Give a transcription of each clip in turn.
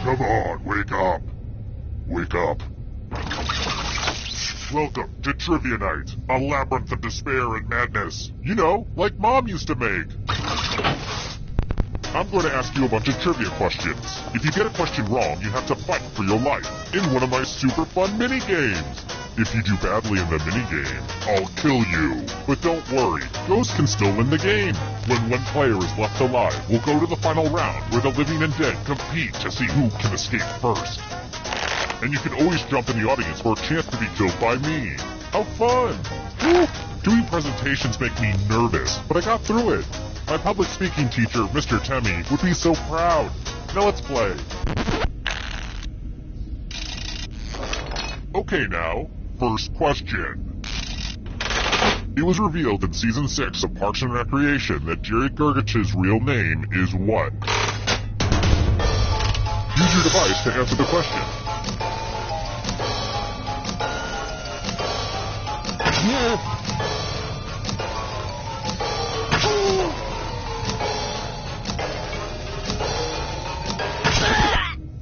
Come on, wake up. Wake up. Welcome to Trivia Night, a labyrinth of despair and madness. You know, like Mom used to make. I'm going to ask you a bunch of trivia questions. If you get a question wrong, you have to fight for your life in one of my super fun mini-games. If you do badly in the mini-game, I'll kill you. But don't worry, ghosts can still win the game. When one player is left alive, we'll go to the final round where the living and dead compete to see who can escape first. And you can always jump in the audience for a chance to be killed by me. How fun! Woo! Doing presentations make me nervous, but I got through it. My public speaking teacher, Mr. Temmie, would be so proud. Now let's play. Okay now, first question. It was revealed in Season 6 of Parks and Recreation that Jerry Gergich's real name is what? Use your device to answer the question.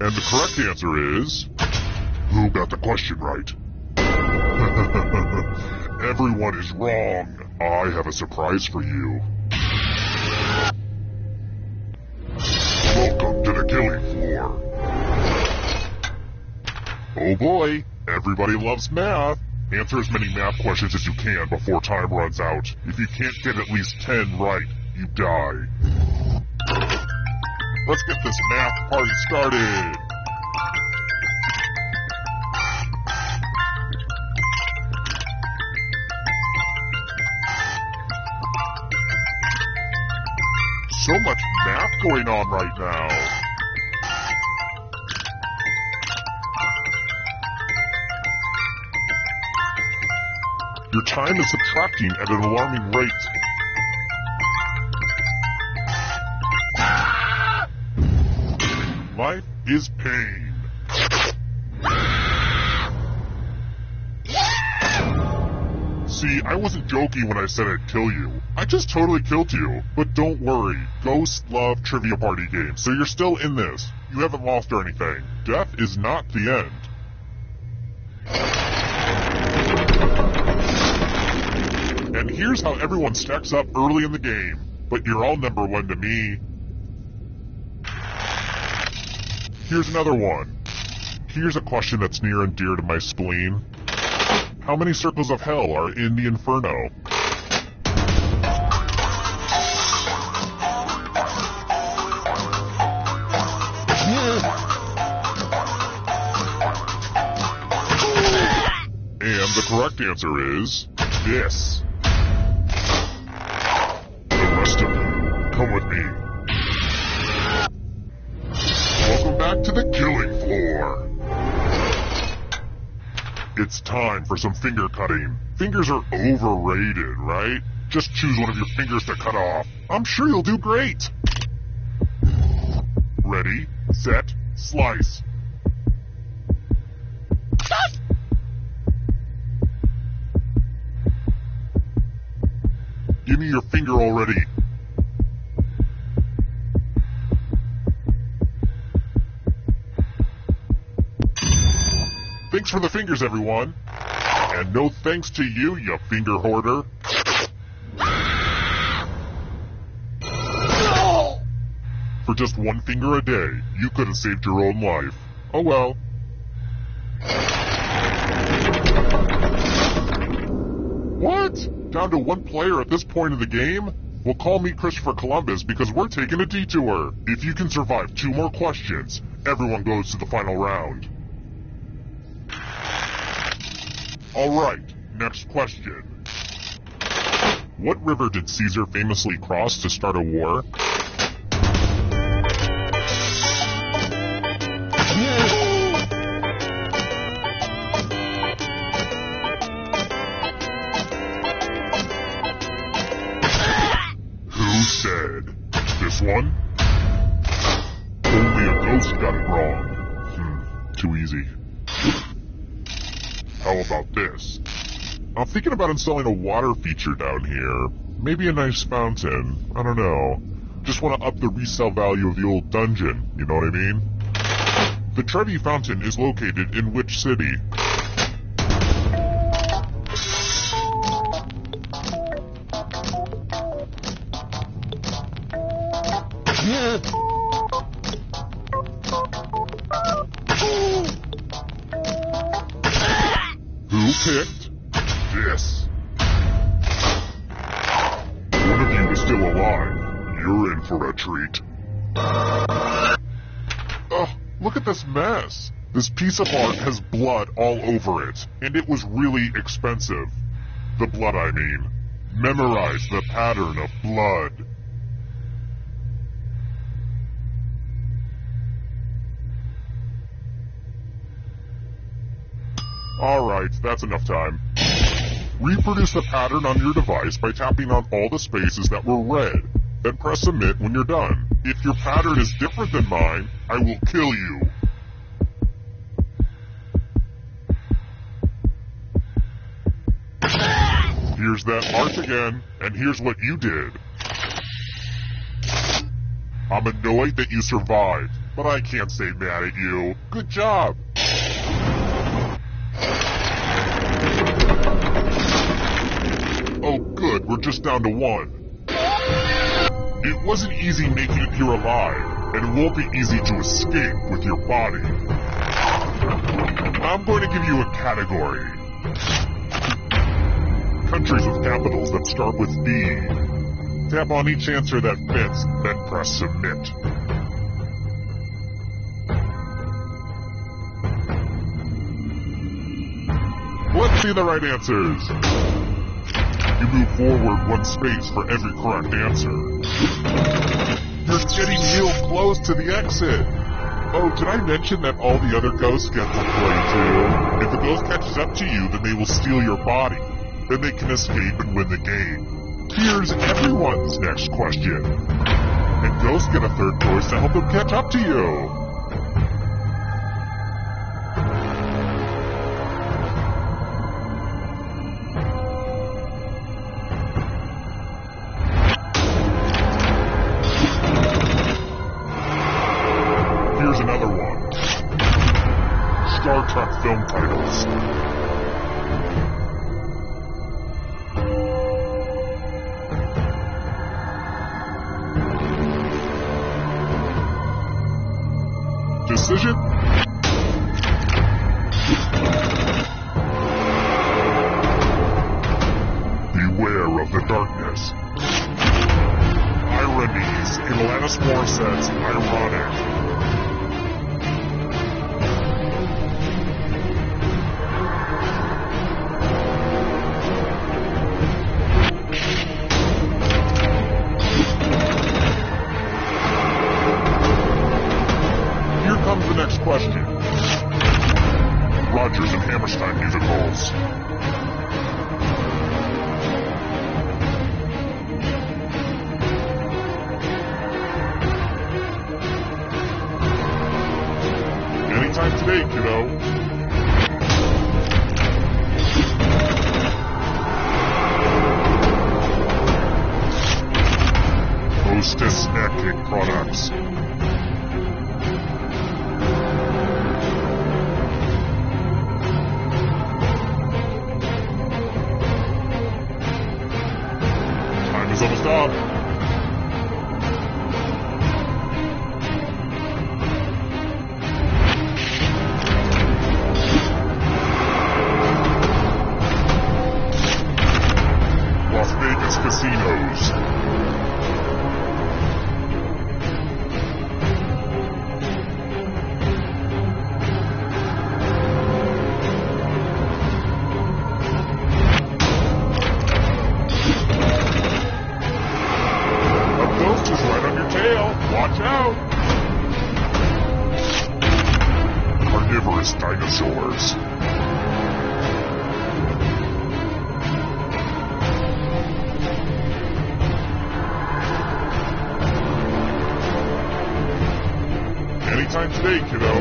And the correct answer is... Who got the question right? Everyone is wrong. I have a surprise for you. Welcome to the killing floor. Oh boy, everybody loves math. Answer as many math questions as you can before time runs out. If you can't get at least 10 right, you die. Let's get this math party started. So much math going on right now. Your time is subtracting at an alarming rate. Life is pain. See, I wasn't joking when I said I'd kill you. I just totally killed you. But don't worry, ghosts love trivia party games, so you're still in this. You haven't lost or anything. Death is not the end. And here's how everyone stacks up early in the game. But you're all number 1 to me. Here's another one. Here's a question that's near and dear to my spleen. How many circles of hell are in the Inferno? And the correct answer is this. The rest of you, come with me. Welcome back to the killing floor. It's time for some finger cutting. Fingers are overrated, right? Just choose one of your fingers to cut off. I'm sure you'll do great. Ready, set, slice. Give me your finger already. Thanks for the fingers, everyone. And no thanks to you, you finger hoarder. For just one finger a day, you could have saved your own life. Oh well. What? Down to 1 player at this point in the game? Well, call me Christopher Columbus because we're taking a detour. If you can survive 2 more questions, everyone goes to the final round. Alright, next question. What river did Caesar famously cross to start a war? Who said? This one? Only a ghost got it wrong. Too easy. How about this? I'm thinking about installing a water feature down here. Maybe a nice fountain. I don't know. Just want to up the resale value of the old dungeon. You know what I mean? The Trevi Fountain is located in which city? Who picked this? One of you is still alive. You're in for a treat. Look at this mess. This piece of art has blood all over it, and it was really expensive. The blood, I mean. Memorize the pattern of blood. Alright, that's enough time. Reproduce the pattern on your device by tapping on all the spaces that were red. Then press submit when you're done. If your pattern is different than mine, I will kill you. Here's that art again, and here's what you did. I'm annoyed that you survived, but I can't stay mad at you. Good job! Oh good, we're just down to one. It wasn't easy making it here alive, and it won't be easy to escape with your body. I'm going to give you a category. Countries with capitals that start with B. Tap on each answer that fits, then press submit. Let's see the right answers. You move forward one space for every correct answer. You're getting real close to the exit. Oh, did I mention that all the other ghosts get to play too? If the ghost catches up to you, then they will steal your body. Then they can escape and win the game. Here's everyone's next question. And ghosts get a third choice to help them catch up to you. Here's another one. Star Trek film titles. Decision? Beware of the darkness. Ironies in Alanis Morissette's Ironic. The next question. Rodgers and Hammerstein musicals. Anytime today, kiddo. Hostess Snack Cake Products. Is almost up. Las Vegas casinos. Watch out! Carnivorous dinosaurs. Anytime today, kiddo.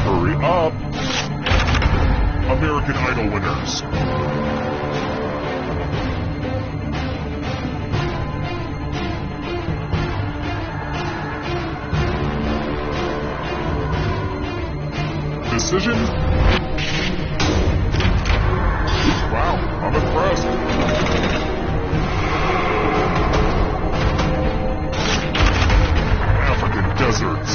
Hurry up! American Idol winners. explosion? Wow, I'm impressed. African deserts.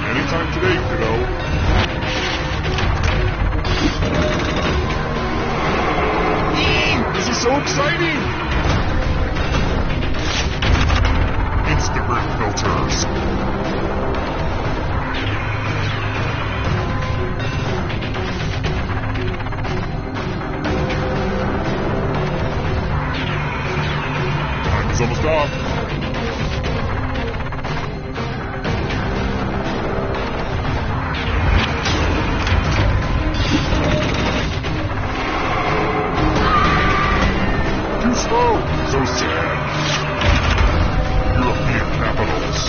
Anytime today, kiddo. This is so exciting! Instagram filters. Time is almost up. Too slow. So sad. European capitals.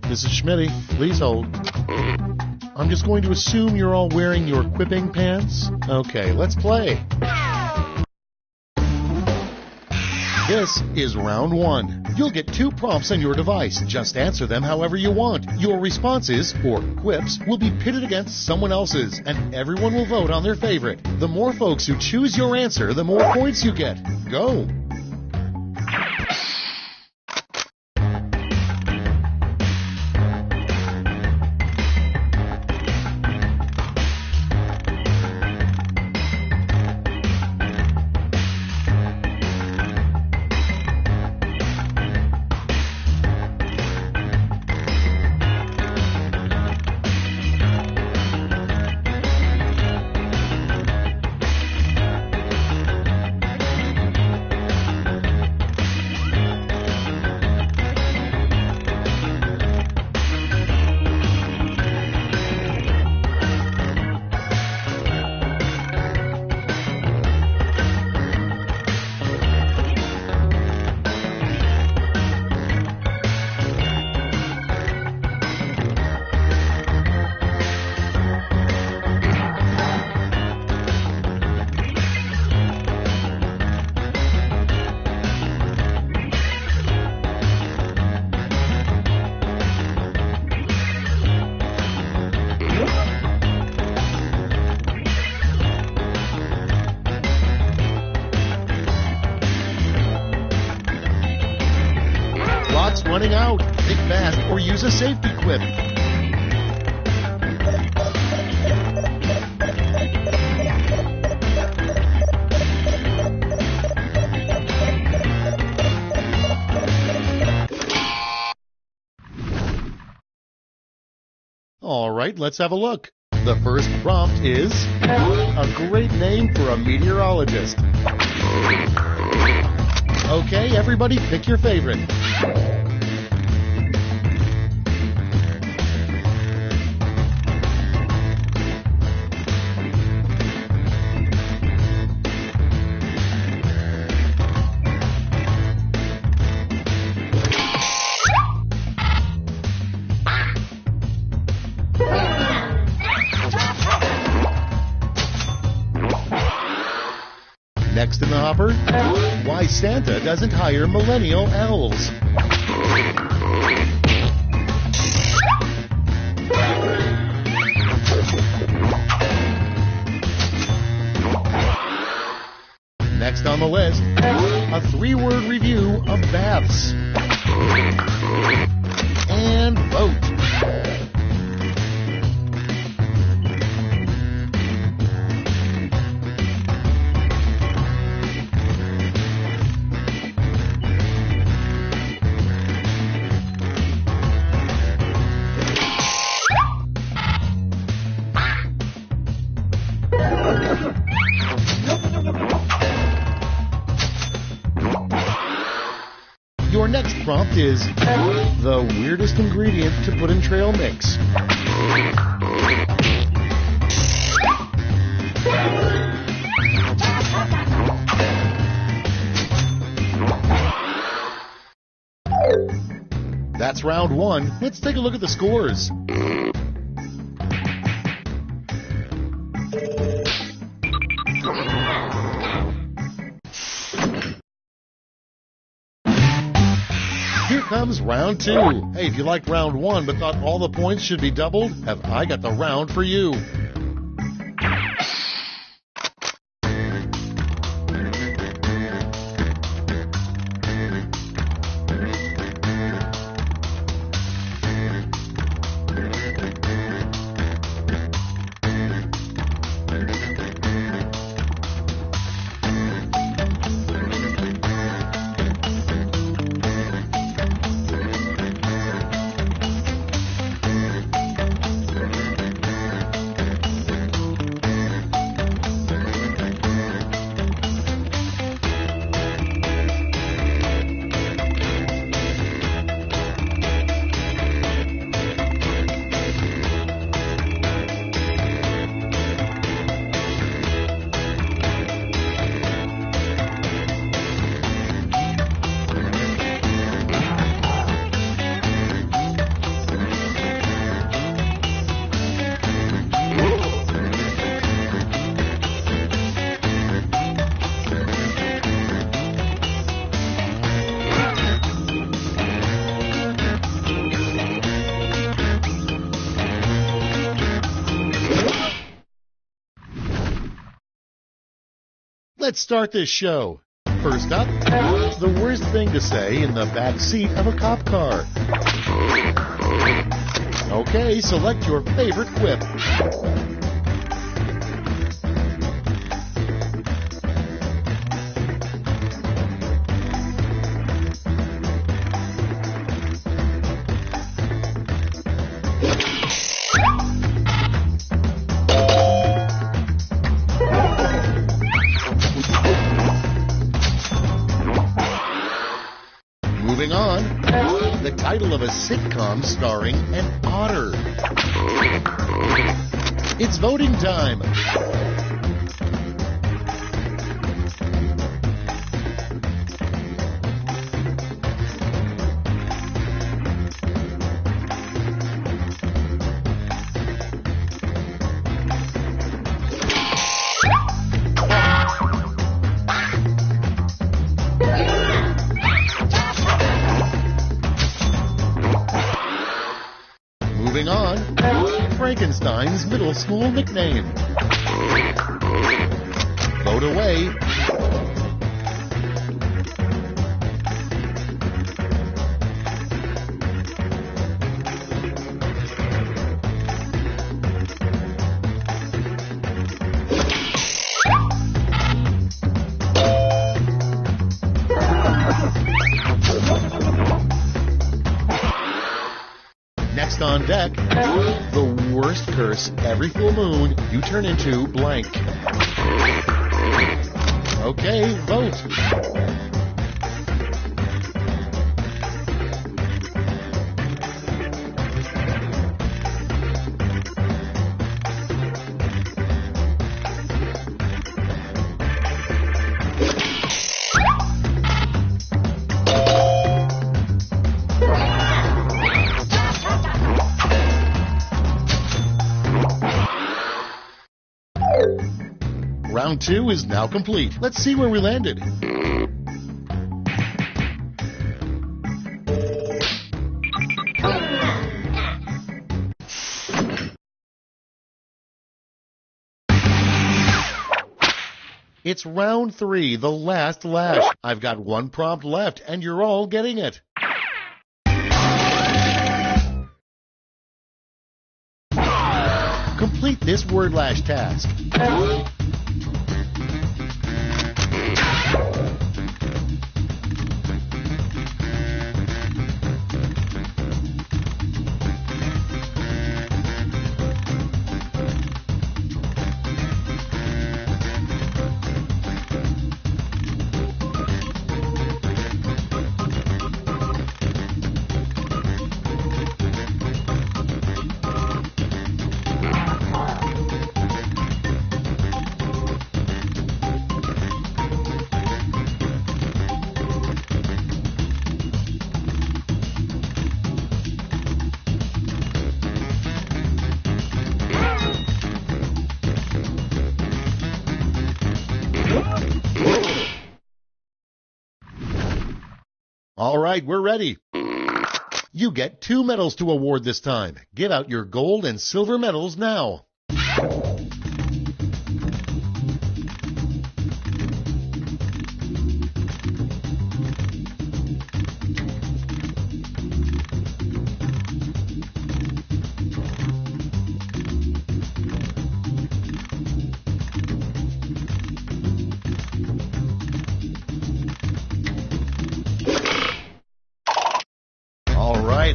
This is Schmitty. Please hold. I'm just going to assume you're all wearing your quipping pants. Okay, let's play. This is round 1. You'll get 2 prompts on your device. Just answer them however you want. Your responses, or quips, will be pitted against someone else's, and everyone will vote on their favorite. The more folks who choose your answer, the more points you get. Go! Running out. Think fast or use a safety quip. All right, let's have a look. The first prompt is a great name for a meteorologist. Okay, everybody pick your favorite. Next in the hopper, why Santa doesn't hire millennial elves. Next on the list, a 3-word review of baths. And vote. Your next prompt is the weirdest ingredient to put in trail mix. That's round 1. Let's take a look at the scores. Here comes round 2. Hey, if you liked round 1 but thought all the points should be doubled, have I got the round for you. Let's start this show. First up, the worst thing to say in the back seat of a cop car. Okay, select your favorite quip. Moving on, the title of a sitcom starring an otter. It's voting time. Moving on, Frankenstein's middle school nickname. Vote away. Next on deck, the worst curse every full moon you turn into blank. Okay, vote. Round 2 is now complete. Let's see where we landed. It's round 3, the last lash. I've got one prompt left, and you're all getting it. Complete this word lash task. All right, we're ready. You get 2 medals to award this time. Give out your gold and silver medals now.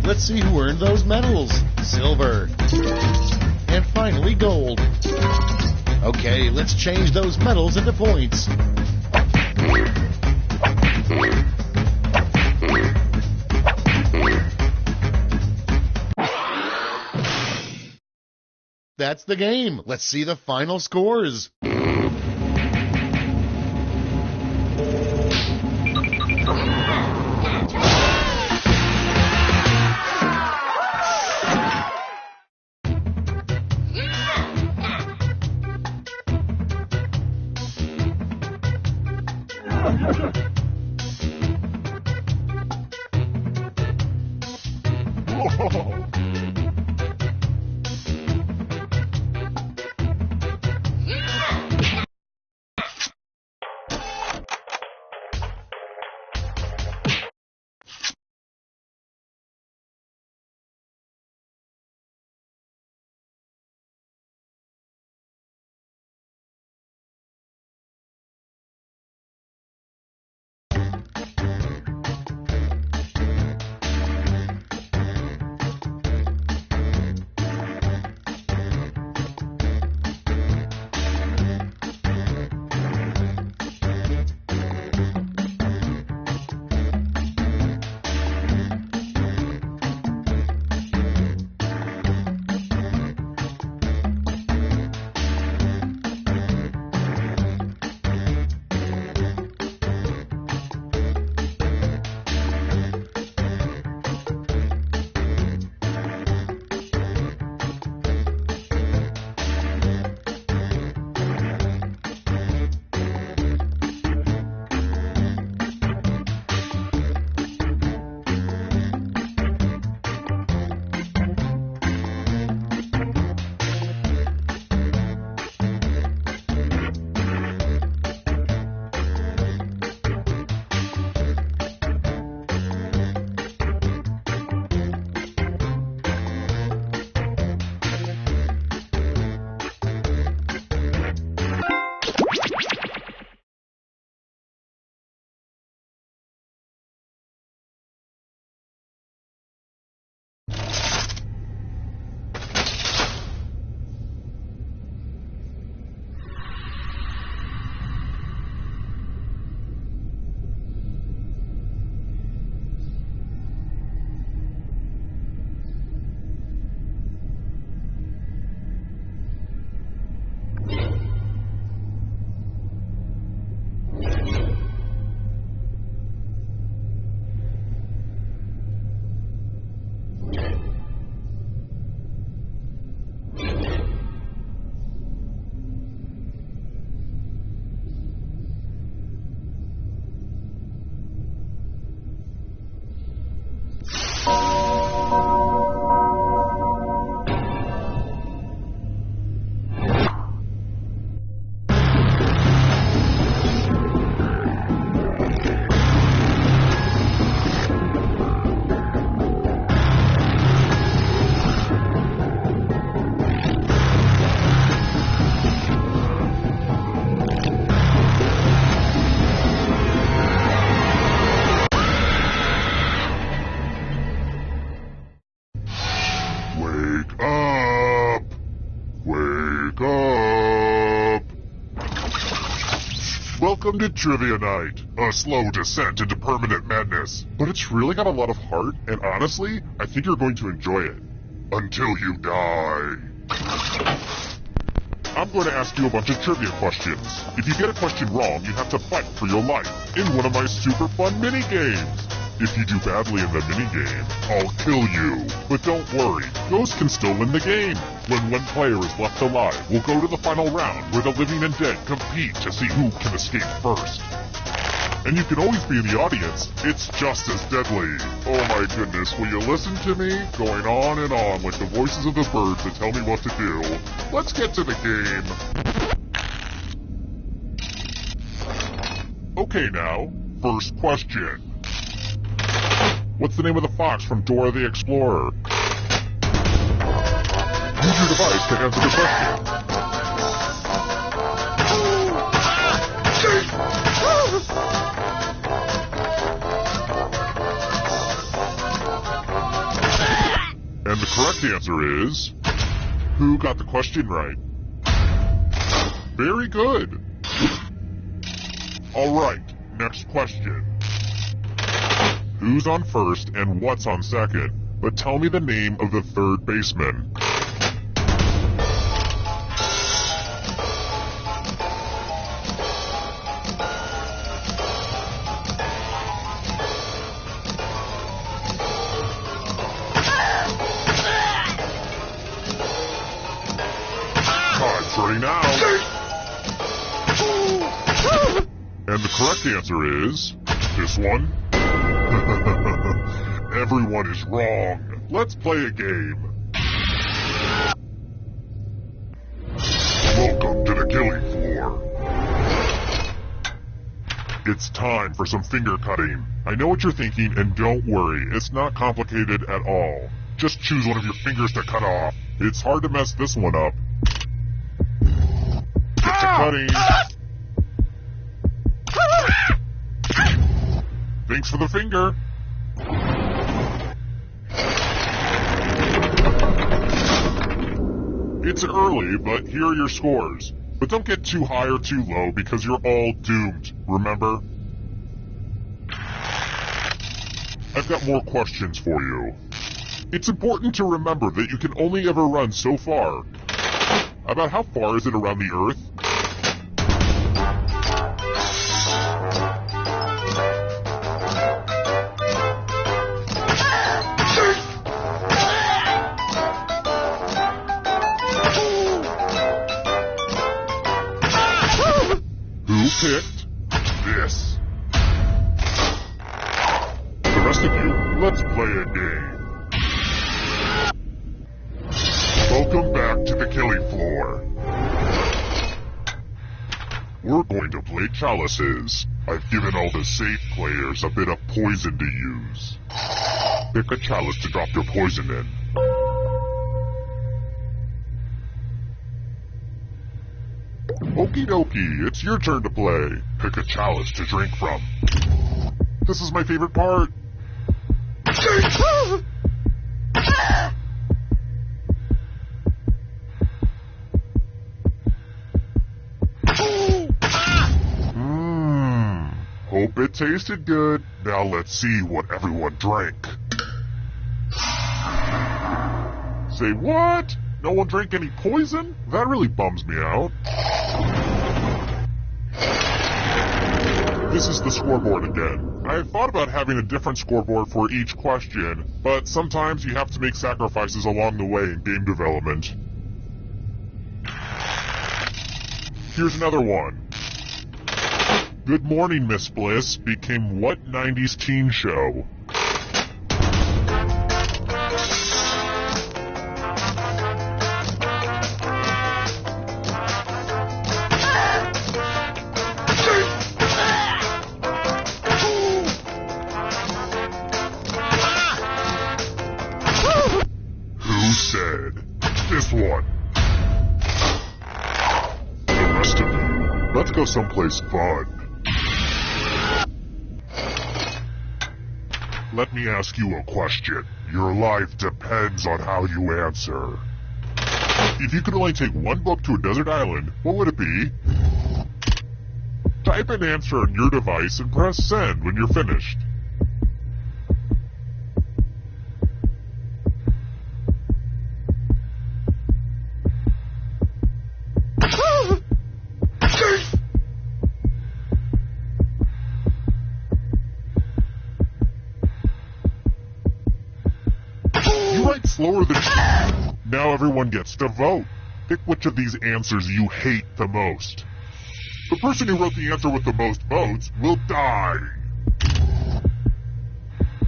Let's see who earned those medals. Silver. And finally, gold. Okay, let's change those medals into points. That's the game. Let's see the final scores. Wake up! Wake up! Welcome to Trivia Night, a slow descent into permanent madness. But it's really got a lot of heart, and honestly, I think you're going to enjoy it. Until you die. I'm going to ask you a bunch of trivia questions. If you get a question wrong, you have to fight for your life in one of my super fun mini-games. If you do badly in the minigame, I'll kill you. But don't worry, ghosts can still win the game. When one player is left alive, we'll go to the final round where the living and dead compete to see who can escape first. And you can always be in the audience. It's just as deadly. Oh my goodness, will you listen to me? Going on and on like the voices of the birds that tell me what to do. Let's get to the game. Okay now, first question. What's the name of the fox from Dora the Explorer? Use your device to answer the question. And the correct answer is... Who got the question right? Very good. Alright, next question. Who's on first and what's on second? But tell me the name of the third baseman. Time's running out. And the correct answer is... this one. Everyone is wrong. Let's play a game. Welcome to the killing floor. It's time for some finger cutting. I know what you're thinking, and don't worry, it's not complicated at all. Just choose one of your fingers to cut off. It's hard to mess this one up. Get to cutting. Thanks for the finger. It's early, but here are your scores. But don't get too high or too low because you're all doomed, remember? I've got more questions for you. It's important to remember that you can only ever run so far. About how far is it around the Earth? Picked this. The rest of you, let's play a game. Welcome back to the killing floor. We're going to play chalices. I've given all the safe players a bit of poison to use. Pick a chalice to drop your poison in. Okie dokie, it's your turn to play. Pick a chalice to drink from. This is my favorite part. Hope it tasted good. Now let's see what everyone drank. Say what? No one drank any poison? That really bums me out. This is the scoreboard again. I thought about having a different scoreboard for each question, but sometimes you have to make sacrifices along the way in game development. Here's another one. Good Morning, Miss Bliss became what 90s teen show? This one. The rest of you, let's go someplace fun. Let me ask you a question. Your life depends on how you answer. If you could only take one book to a desert island, what would it be? Type an answer on your device and press send when you're finished. You write slower than... Now everyone gets to vote. Pick which of these answers you hate the most. The person who wrote the answer with the most votes will die.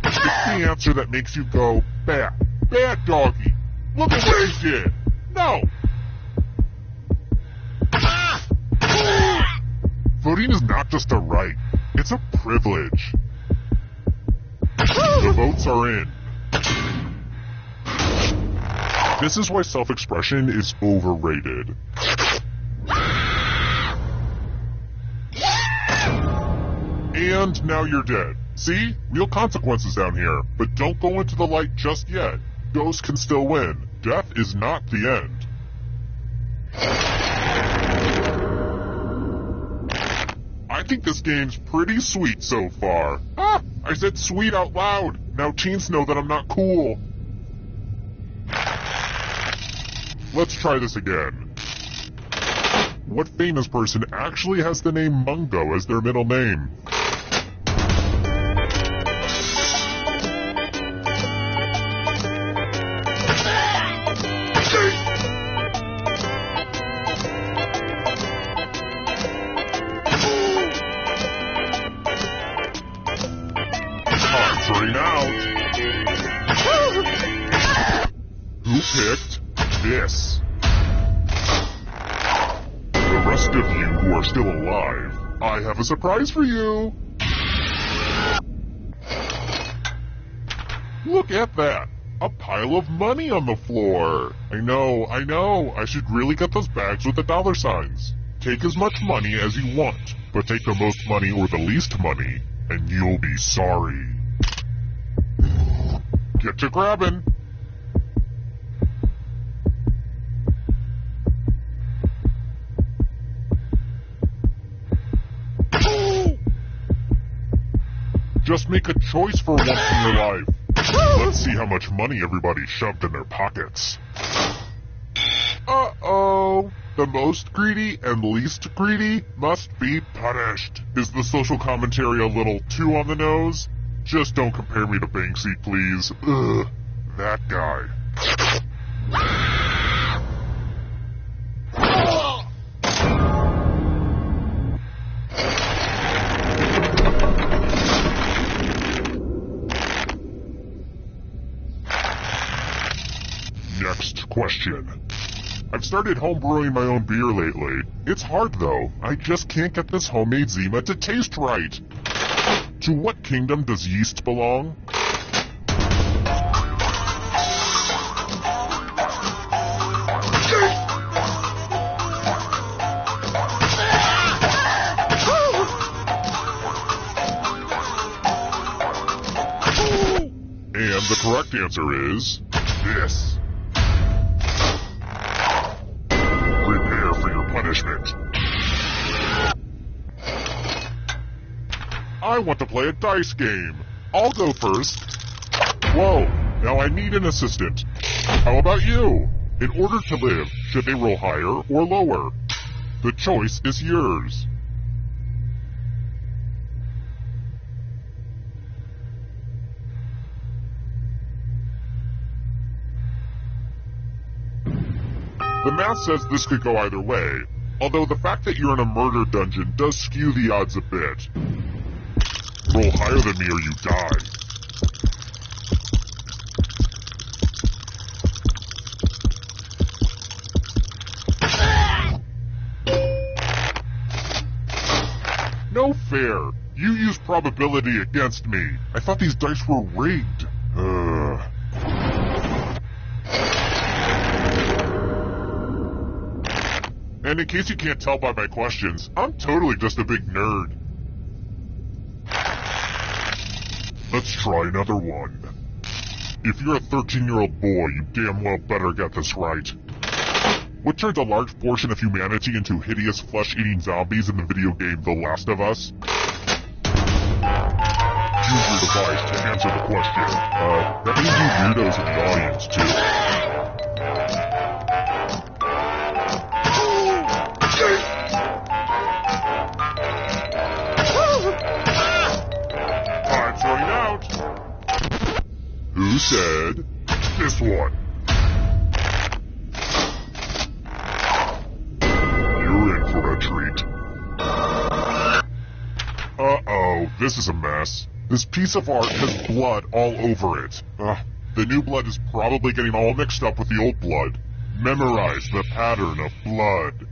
Pick the answer that makes you go, bad doggy. Look at what you did. No. Voting is not just a right, it's a privilege. The votes are in. This is why self-expression is overrated. And now you're dead. See? Real consequences down here. But don't go into the light just yet. Ghosts can still win. Death is not the end. I think this game's pretty sweet so far. Ah! I said sweet out loud. Now teens know that I'm not cool. Let's try this again. What famous person actually has the name Mungo as their middle name? Time's running out. Who picked this? The rest of you who are still alive, I have a surprise for you. Look at that. A pile of money on the floor. I know. I should really get those bags with the dollar signs. Take as much money as you want, but take the most money or the least money, and you'll be sorry. Get to grabbing. Just make a choice for once in your life. Let's see how much money everybody shoved in their pockets. Uh-oh. The most greedy and least greedy must be punished. Is the social commentary a little too on the nose? Just don't compare me to Banksy, please. Ugh, that guy. Next question. I've started homebrewing my own beer lately. It's hard though. I just can't get this homemade Zima to taste right. To what kingdom does yeast belong? And the correct answer is this. Prepare for your punishment. I want to play a dice game. I'll go first. Whoa, now I need an assistant. How about you? In order to live, should they roll higher or lower? The choice is yours. The math says this could go either way, although the fact that you're in a murder dungeon does skew the odds a bit. Roll higher than me or you die. No fair. You used probability against me. I thought these dice were rigged. And in case you can't tell by my questions, I'm totally just a big nerd. Let's try another one. If you're a 13-year-old boy, you damn well better get this right. What turns a large portion of humanity into hideous flesh-eating zombies in the video game The Last of Us? Use your device to answer the question. That means you weirdos in the audience, too. Time's running out. Who said this one? You're in for a treat. Uh-oh, this is a mess. This piece of art has blood all over it. The new blood is probably getting all mixed up with the old blood. Memorize the pattern of blood.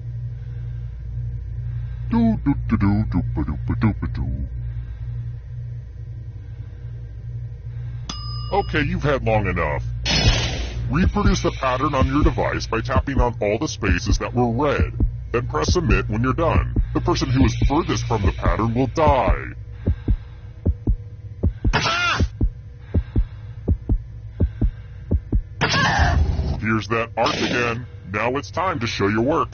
Okay, you've had long enough. Reproduce the pattern on your device by tapping on all the spaces that were red. Then press submit when you're done. The person who is furthest from the pattern will die. Here's that art again. Now it's time to show your work.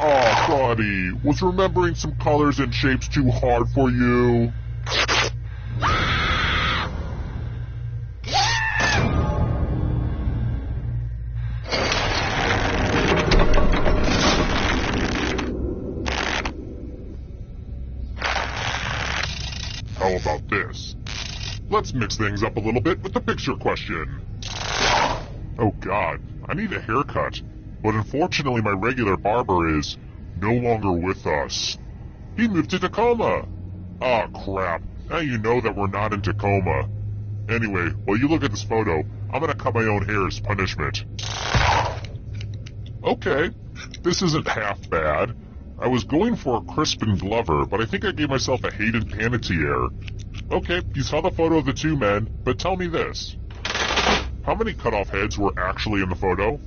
Aw, buddy, was remembering some colors and shapes too hard for you? How about this? Let's mix things up a little bit with the picture question. Oh god, I need a haircut, but unfortunately my regular barber is no longer with us. He moved to Tacoma. Ah, crap. Now you know that we're not in Tacoma. Anyway, while you look at this photo, I'm gonna cut my own hair as punishment. Okay, this isn't half bad. I was going for a Crispin Glover, but I think I gave myself a Hayden Panettiere. Okay, you saw the photo of the two men, but tell me this. How many cut-off heads were actually in the photo?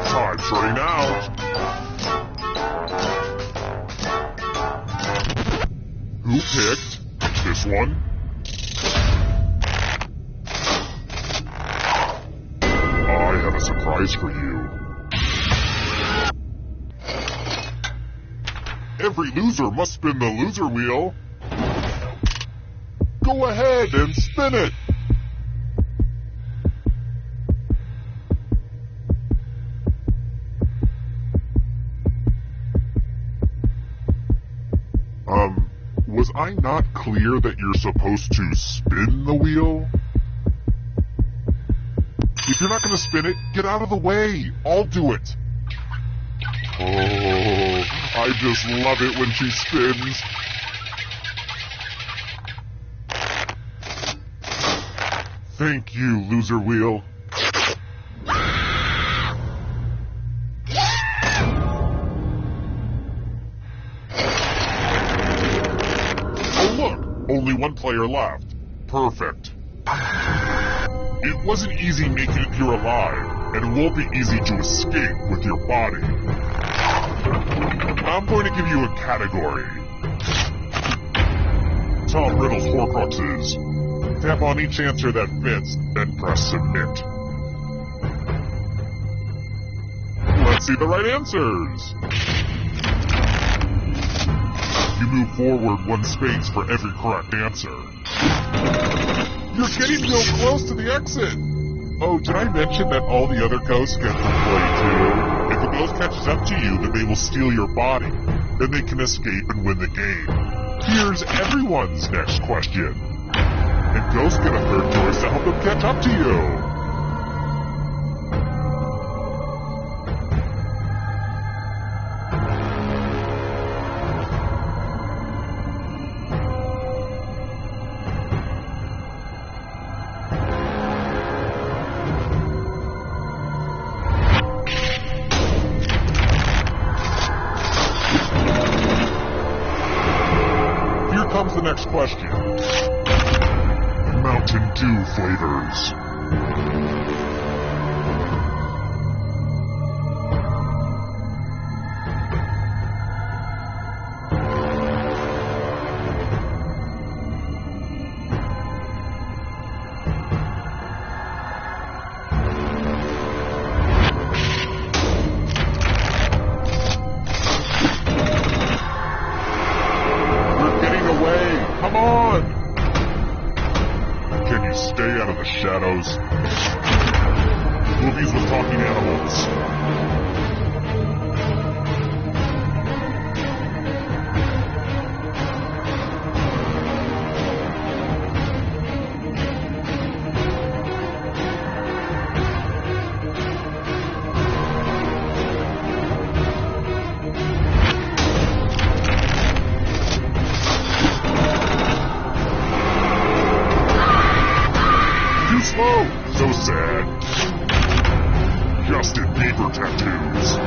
Time's running out. Who picked this one? I have a surprise for you. Every loser must spin the loser wheel. Go ahead and spin it. Was I not clear that you're supposed to spin the wheel? If you're not going to spin it, get out of the way. I'll do it. Oh, I just love it when she spins. Thank you, loser wheel. Only one player left. Perfect. It wasn't easy making it here alive, and it won't be easy to escape with your body. I'm going to give you a category. Tom Riddle's Horcruxes. Tap on each answer that fits, then press submit. Let's see the right answers. You move forward one space for every correct answer. You're getting real close to the exit! Oh, did I mention that all the other ghosts get to play too? If a ghost catches up to you, then they will steal your body. Then they can escape and win the game. Here's everyone's next question. And ghosts get a third choice to help them catch up to you. next question. Mountain Dew flavors. Come on! Can you stay out of the shadows? Movies with talking animals. Slow! So sad. Justin Bieber tattoos.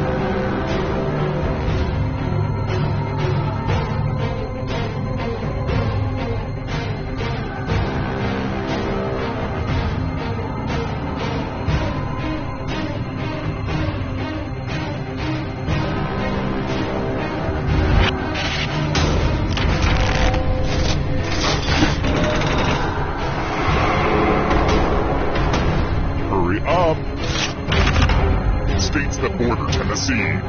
Up. States that border Tennessee.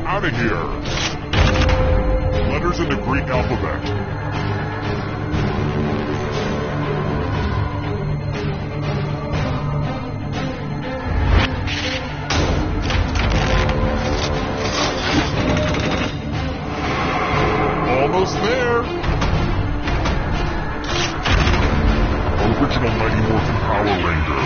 Out of here. Letters in the Greek alphabet. Almost there. Original Mighty Morphin Power Ranger.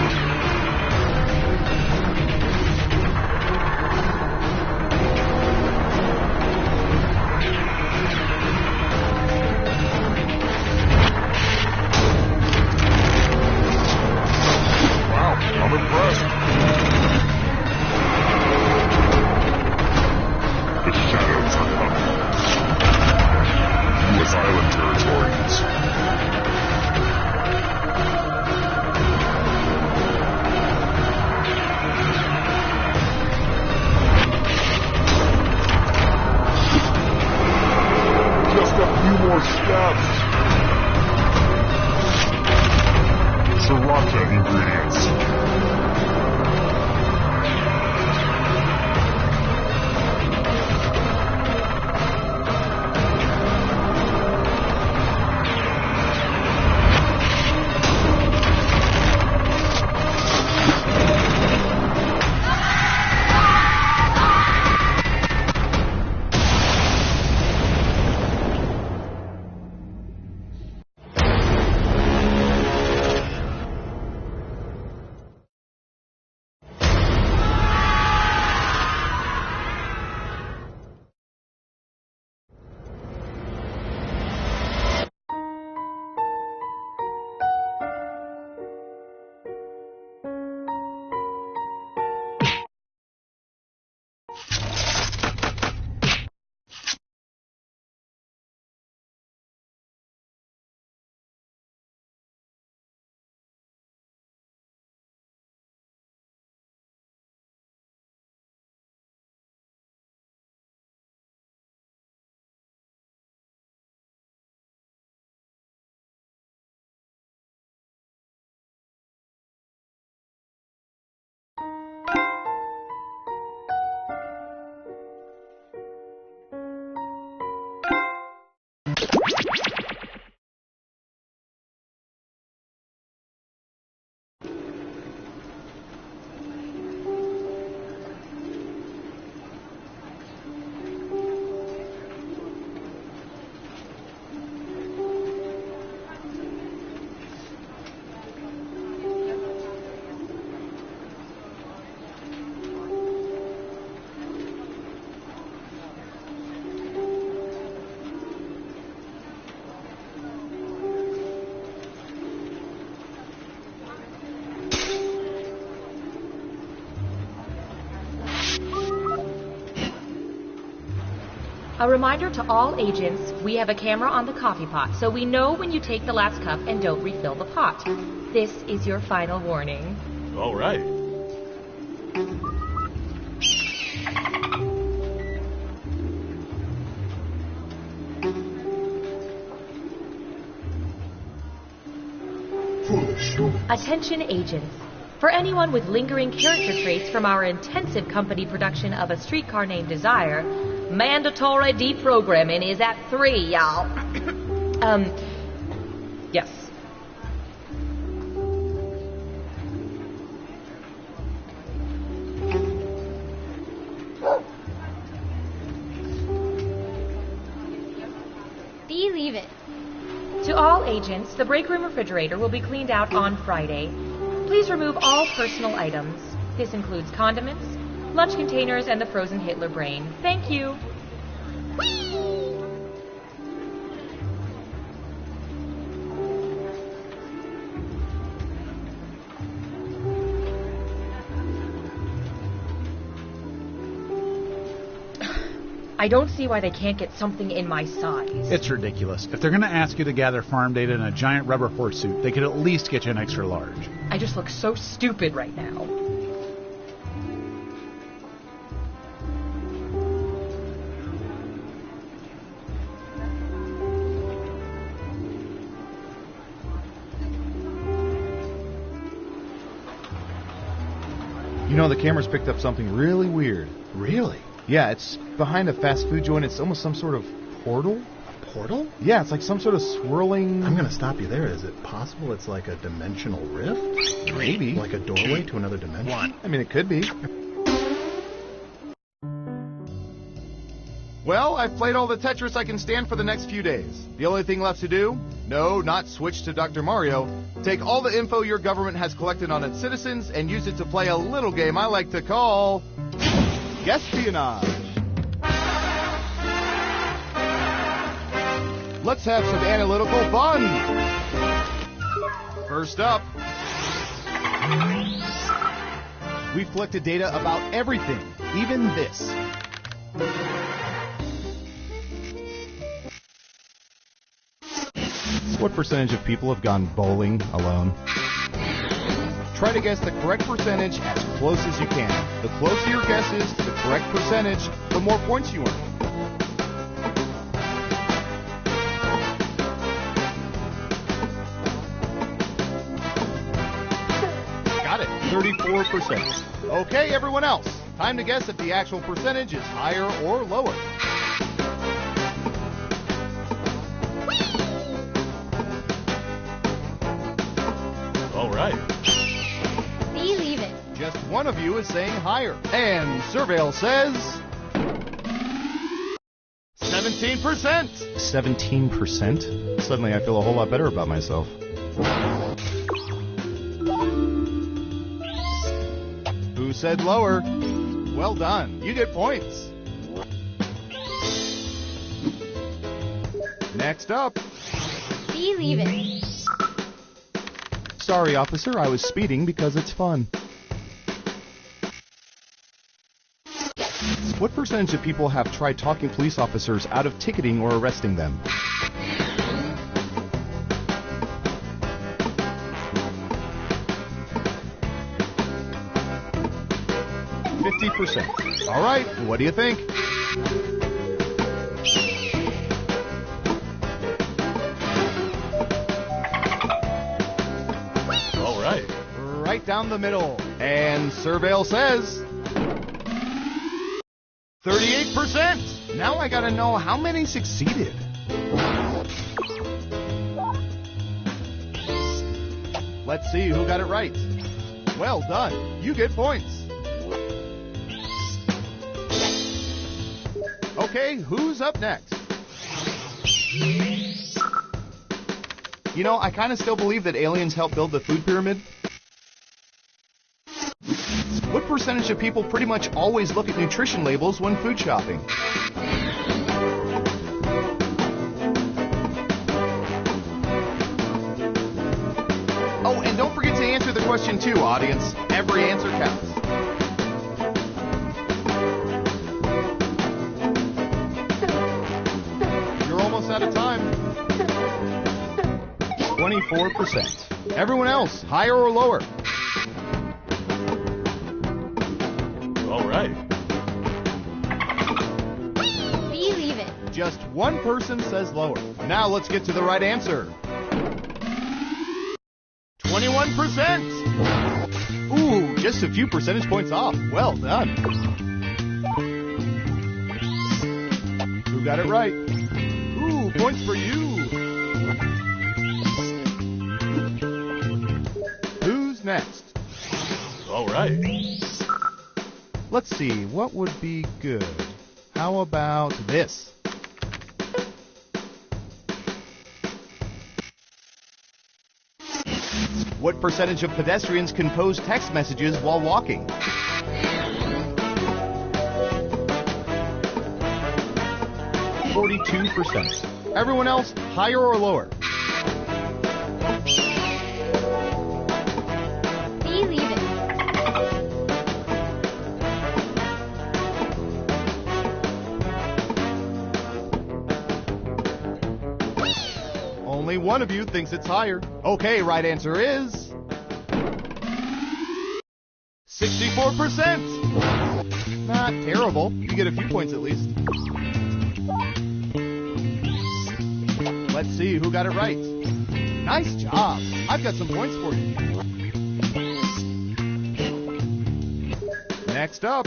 A reminder to all agents, we have a camera on the coffee pot, so we know when you take the last cup and don't refill the pot. This is your final warning. All right. Attention agents. For anyone with lingering character traits from our intensive company production of A Streetcar Named Desire, mandatory deprogramming is at 3, y'all. Yes. Believe it. To all agents, the break room refrigerator will be cleaned out on Friday. Please remove all personal items. This includes condiments, lunch containers, and the frozen Hitler brain. Thank you. I don't see why they can't get something in my size. It's ridiculous. If they're going to ask you to gather farm data in a giant rubber horse suit, they could at least get you an extra large. I just look so stupid right now. You know, the camera's picked up something really weird. Really? Yeah, it's behind a fast food joint. It's almost some sort of portal. A portal? Yeah, it's like some sort of swirling... I'm going to stop you there. Is it possible it's like a dimensional rift? Maybe. Like a doorway to another dimension? What? I mean, it could be. Well, I've played all the Tetris I can stand for the next few days. The only thing left to do? No, not switch to Dr. Mario. Take all the info your government has collected on its citizens and use it to play a little game I like to call... Espionage. Let's have some analytical fun. First up, we've collected data about everything, even this. What percentage of people have gone bowling alone? Try to guess the correct percentage as close as you can. The closer your guess is to the correct percentage, the more points you earn. Got it, 34%. Okay, everyone else, time to guess if the actual percentage is higher or lower. All right. Believe it. Just one of you is saying higher. And Surveil says... 17%! 17%? Suddenly I feel a whole lot better about myself. Who said lower? Well done. You get points. Next up. Believe it. Sorry, officer, I was speeding because it's fun. What percentage of people have tried talking police officers out of ticketing or arresting them? %. All right, what do you think? All right. Right down the middle. And Surveil says... 38%! Now I gotta know how many succeeded. Let's see who got it right. Well done. You get points. Okay, who's up next? You know, I kind of still believe that aliens helped build the food pyramid. What percentage of people pretty much always look at nutrition labels when food shopping? Oh, and don't forget to answer the question too, audience. Every answer counts. out of time. 24%. Everyone else, higher or lower? All right. Believe it. Just one person says lower. Now let's get to the right answer. 21%. Ooh, just a few percentage points off. Well done. Who got it right? Ooh, points for you. Who's next? All right. Let's see, what would be good? How about this? What percentage of pedestrians compose text messages while walking? %. Everyone else, higher or lower? Believe it. Only one of you thinks it's higher. Okay, right answer is 64%. Not terrible. You get a few points at least. Let's see who got it right. Nice job. I've got some points for you. Next up.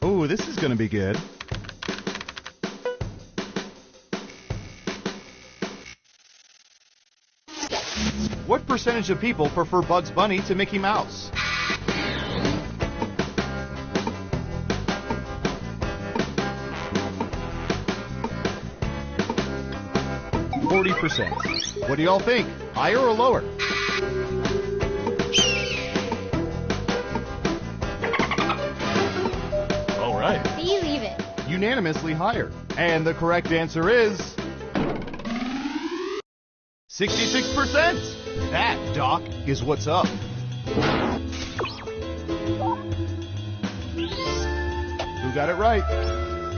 Ooh, this is going to be good. What percentage of people prefer Bugs Bunny to Mickey Mouse? %. What do y'all think? Higher or lower? All right. Believe it. Unanimously higher. And the correct answer is 66%. That, Doc, is what's up. Who got it right?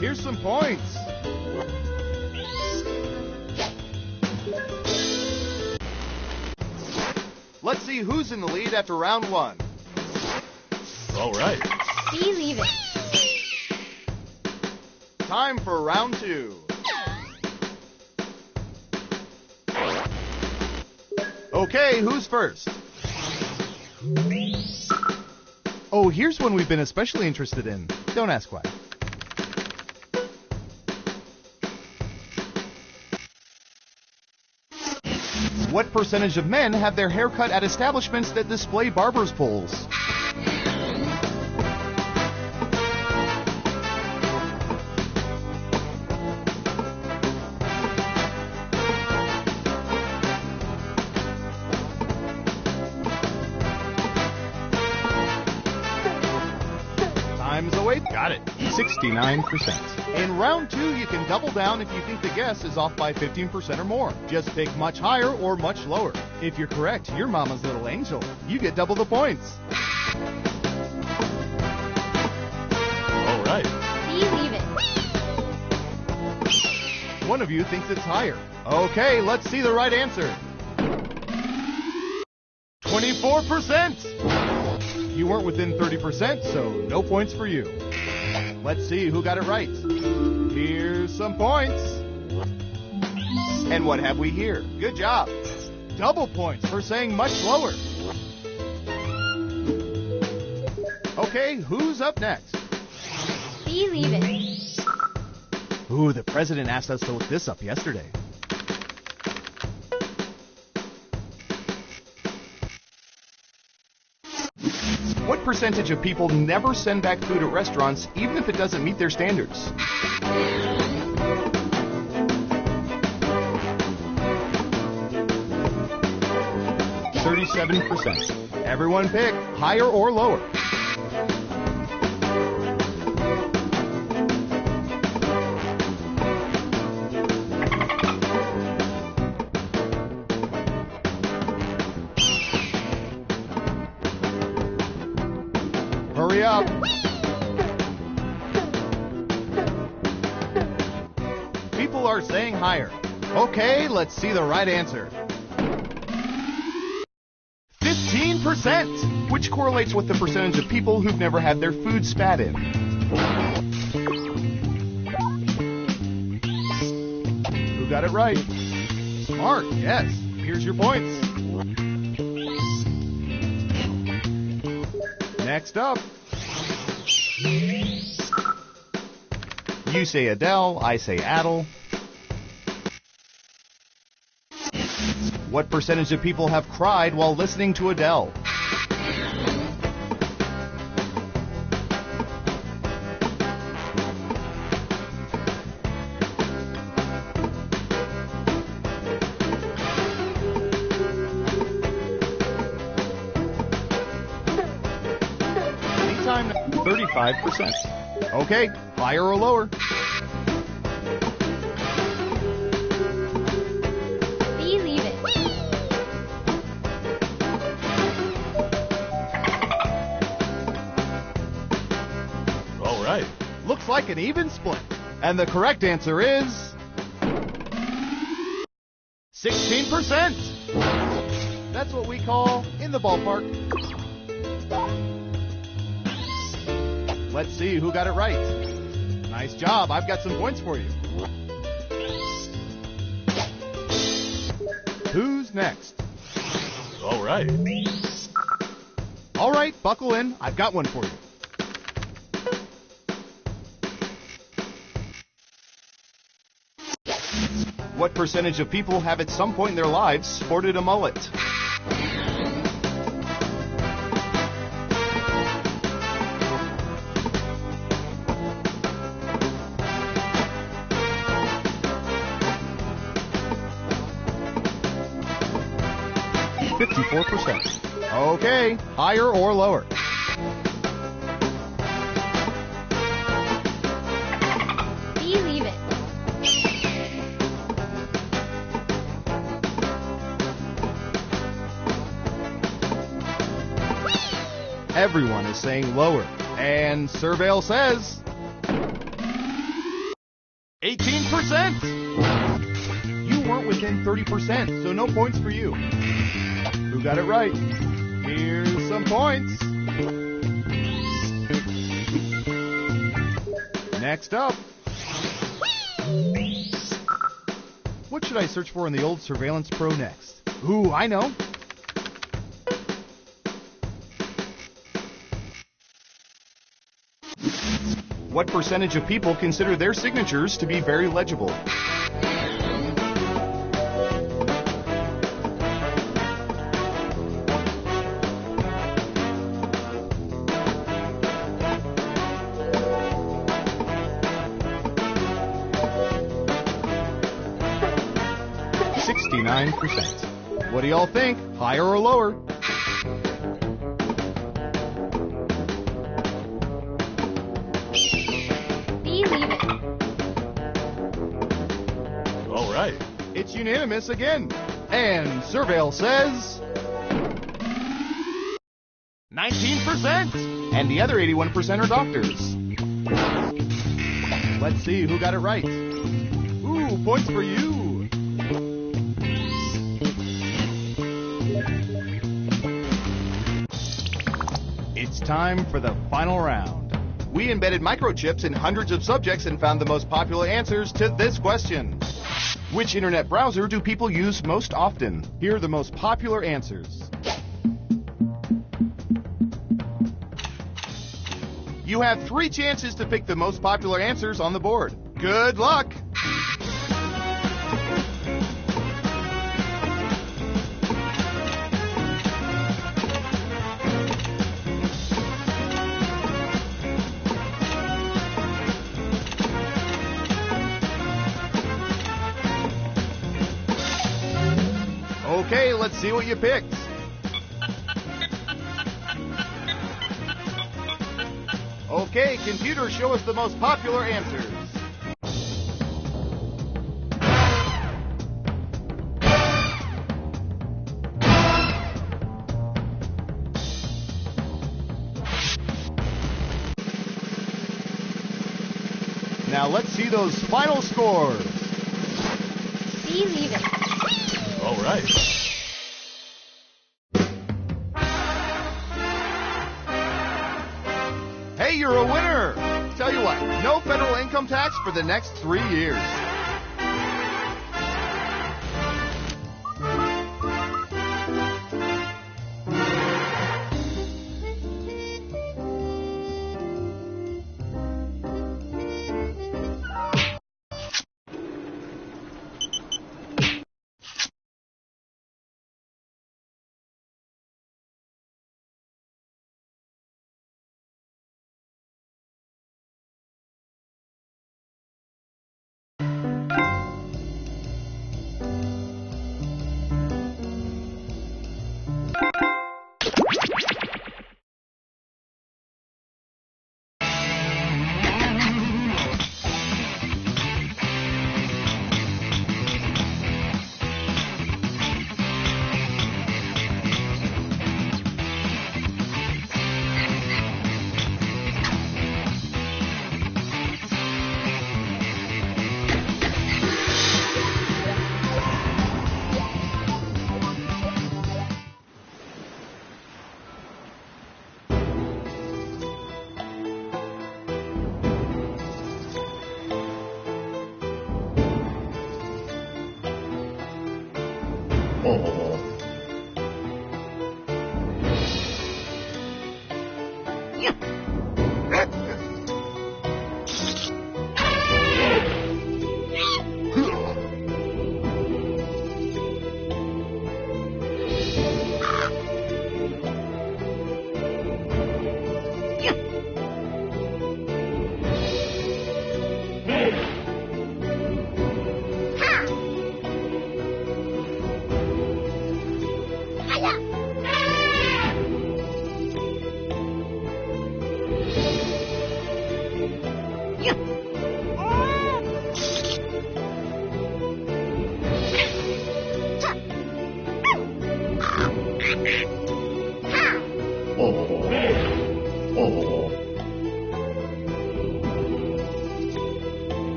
Here's some points. Let's see who's in the lead after round one. All right. Believe it. Time for round two. Okay, who's first? Oh, here's one we've been especially interested in. Don't ask why. What percentage of men have their hair cut at establishments that display barber's poles? Time's away. Got it. 69%. In round two, you can double down if you think the guess is off by 15% or more. Just pick much higher or much lower. If you're correct, you're Mama's little angel. You get double the points. All right. Believe it. One of you thinks it's higher. Okay, let's see the right answer. 24%. You weren't within 30%, so no points for you. Let's see who got it right. Here's some points. And what have we here? Good job. Double points for saying much lower. Okay, who's up next? Believe it. Ooh, the president asked us to look this up yesterday. What percentage of people never send back food at restaurants, even if it doesn't meet their standards? %. Everyone pick higher or lower. Hurry up. are saying higher. Okay, let's see the right answer. 15%, which correlates with the percentage of people who've never had their food spat in. Who got it right? Smart, yes. Here's your points. Next up. You say Adele, I say Adele. What percentage of people have cried while listening to Adele? Anytime, 35%. Okay, higher or lower? Looks like an even split. And the correct answer is 16%. That's what we call in the ballpark. Let's see who got it right. Nice job. I've got some points for you. Who's next? All right. All right, buckle in. I've got one for you. What percentage of people have at some point in their lives sported a mullet? %. Okay, higher or lower? Believe it. Everyone is saying lower. And Surveil says 18%. You weren't within 30%, so no points for you. Who got it right? Here's some points. Next up. What should I search for in the old Surveillance Pro next? Ooh, I know. What percentage of people consider their signatures to be very legible? %. What do y'all think? Higher or lower? Believe it. All right. It's unanimous again. And Surveil says 19%. And the other 81% are doctors. Let's see who got it right. Ooh, points for you. It's time for the final round. We embedded microchips in hundreds of subjects and found the most popular answers to this question. Which internet browser do people use most often? Here are the most popular answers. You have 3 chances to pick the most popular answers on the board. Good luck! Okay, let's see what you picked. Okay, computer, show us the most popular answers. Now let's see those final scores. Believe it. All right. Hey, you're a winner! Tell you what, no federal income tax for the next 3 years.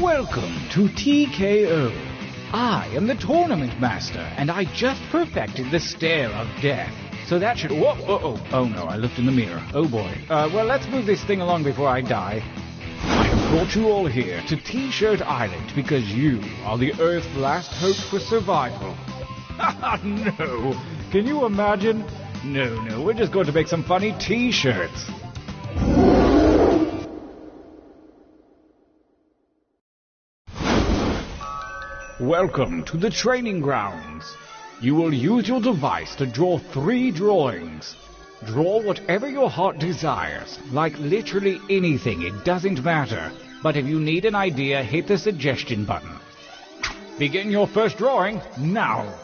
Welcome to TKO. I am the tournament master, and I just perfected the stare of death. So that should... Oh no, I looked in the mirror. Oh boy. Well, let's move this thing along before I die. I have brought you all here to T-Shirt Island because you are the Earth's last hope for survival. No. Can you imagine? No, we're just going to make some funny T-shirts. Welcome to the training grounds. You will use your device to draw 3 drawings. Draw whatever your heart desires, like literally anything, it doesn't matter. But if you need an idea, hit the suggestion button. Begin your first drawing now.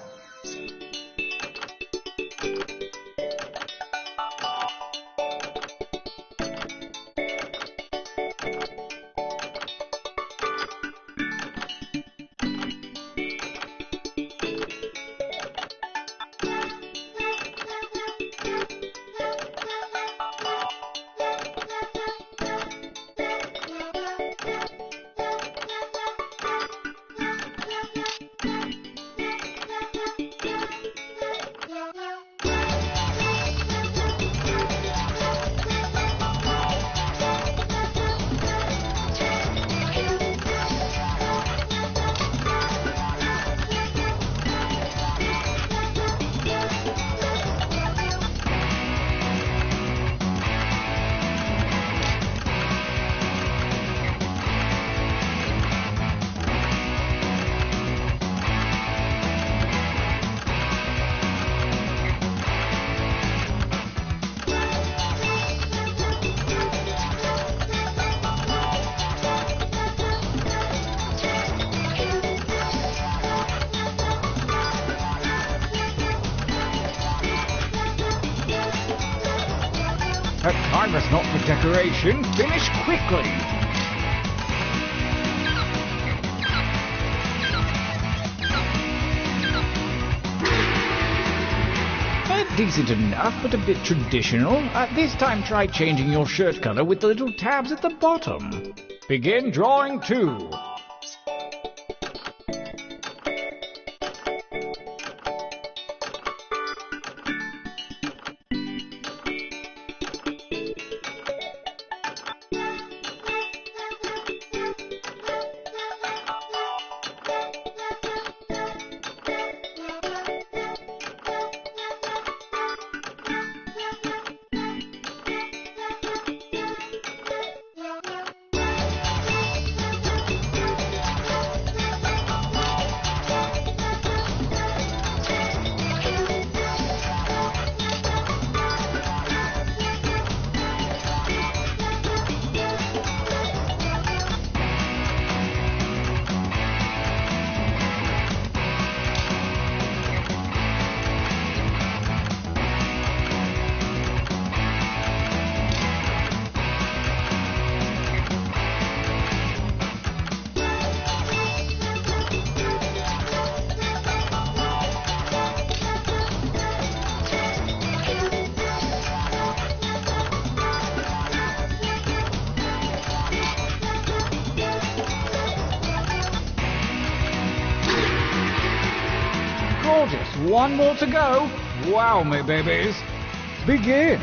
That's not for decoration. Finish quickly. Decent enough, but a bit traditional. This time try changing your shirt color with the little tabs at the bottom. Begin drawing 2. Gorgeous. One more to go. Wow, me babies. Begin.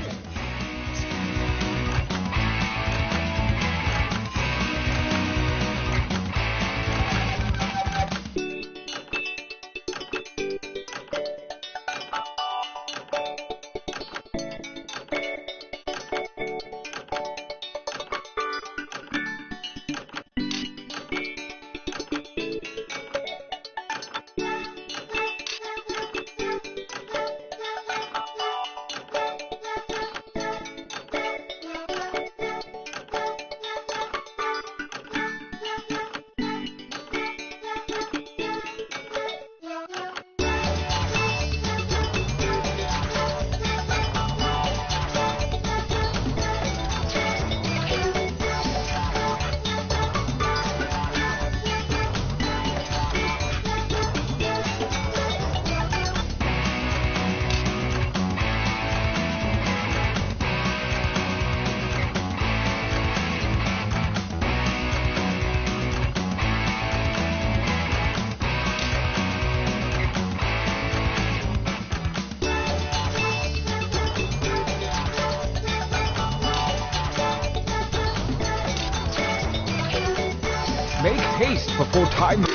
Make haste before time...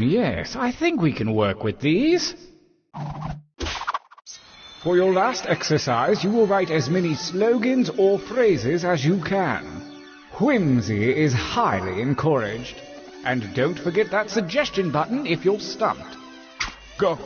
yes, I think we can work with these. For your last exercise, you will write as many slogans or phrases as you can. Whimsy is highly encouraged. And don't forget that suggestion button if you're stumped. Go.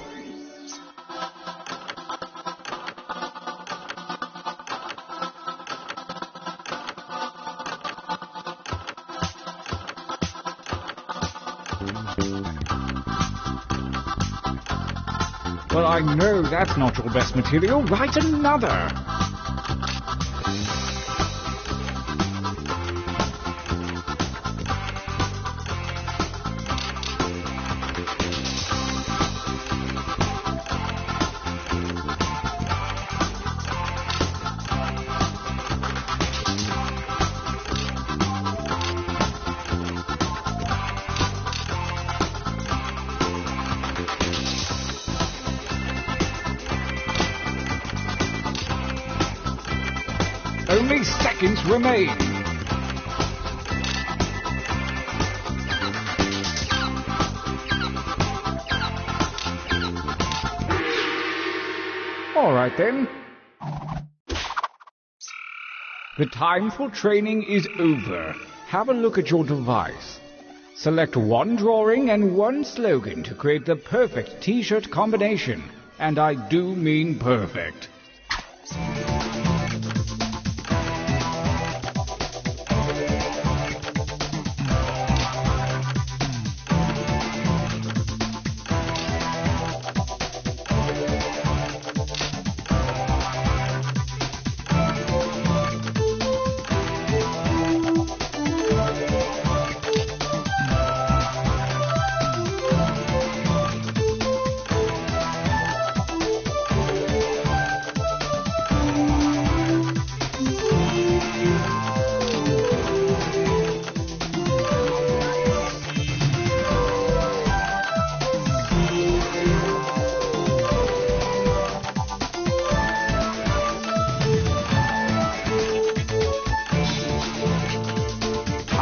Well, I know that's not your best material. Write another. Only seconds remain. All right then. The time for training is over. Have a look at your device. Select one drawing and one slogan to create the perfect t-shirt combination. And I do mean perfect.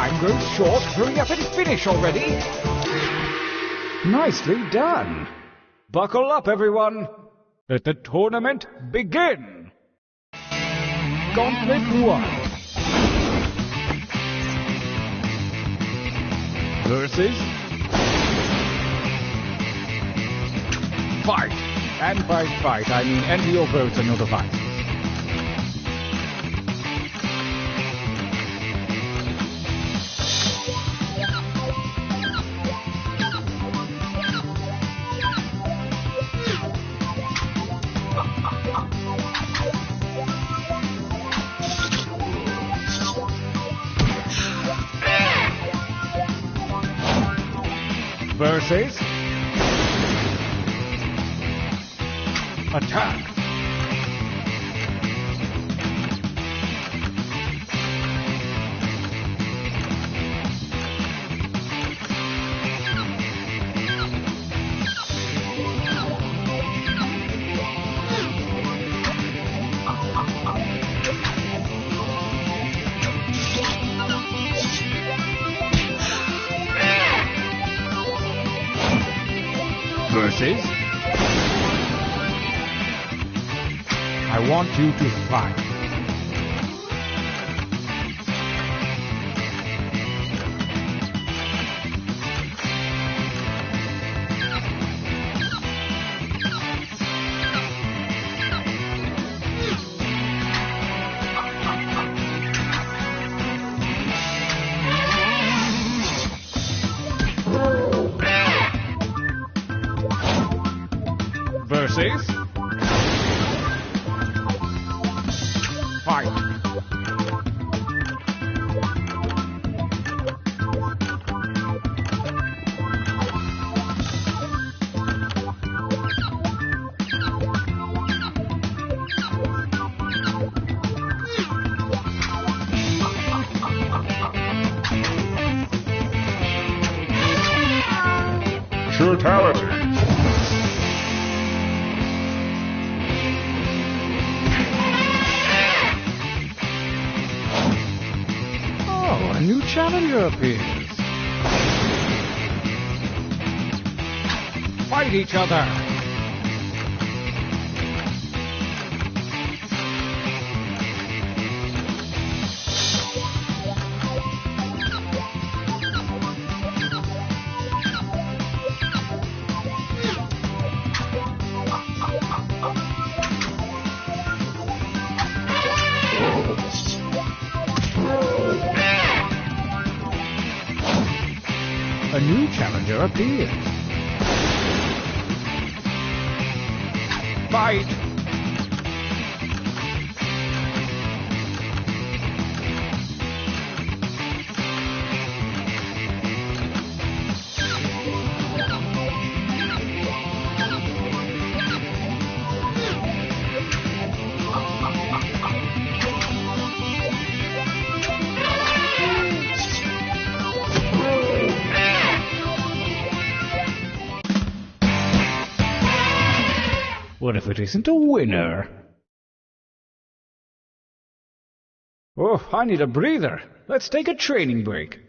time grows short. Hurry up and finish already. Nicely done. Buckle up, everyone. Let the tournament begin. Gauntlet 1 versus fight. And by fight, I mean enter your votes on your devices. Versus attack. Versus I want you to fight. Versus fight. Shoutout. A new challenger appears. Fight each other. A new challenger appears. Fight! What if it isn't a winner? Oh, I need a breather. Let's take a training break.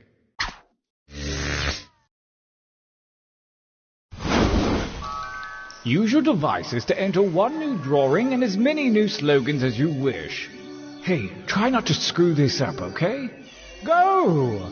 Use your devices to enter one new drawing and as many new slogans as you wish. Hey, try not to screw this up, okay? Go!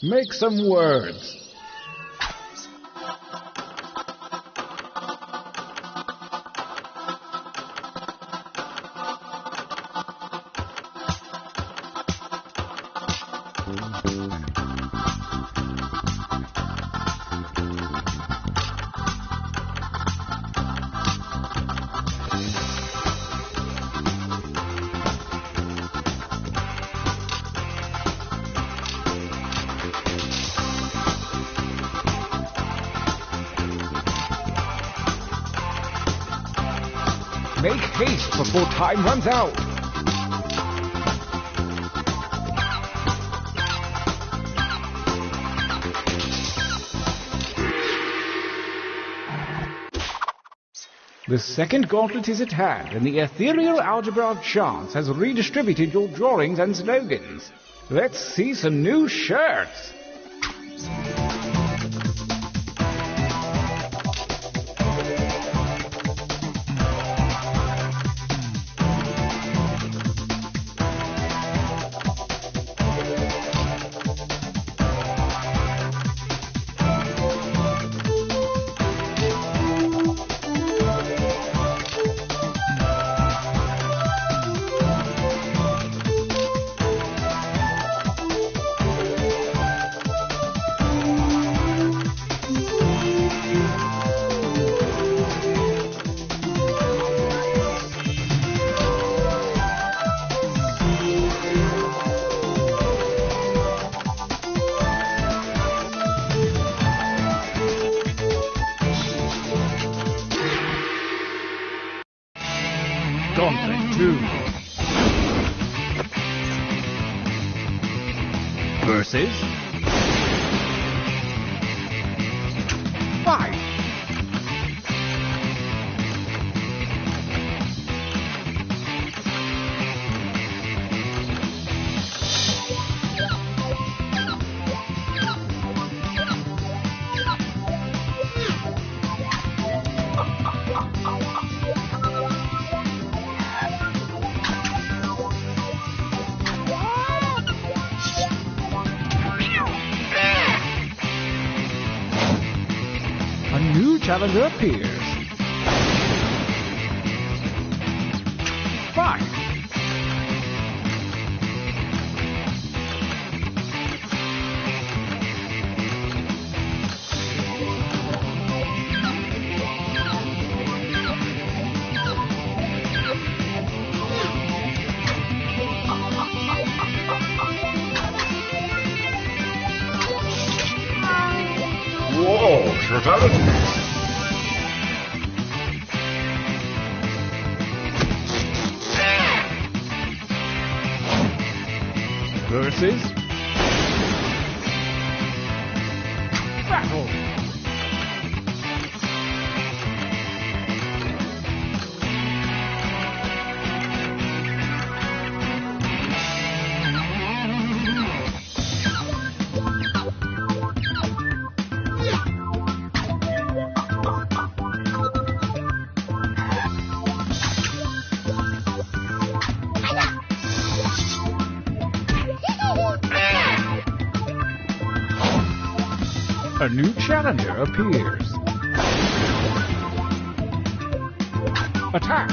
Make some words. Make haste before time runs out. The second gauntlet is at hand, and the ethereal algebra of chance has redistributed your drawings and slogans. Let's see some new shirts. Gauntlet 2 versus 5. A new challenger appears. 5. Whoa, Shoutout! Versus battle. A new challenger appears. Attack!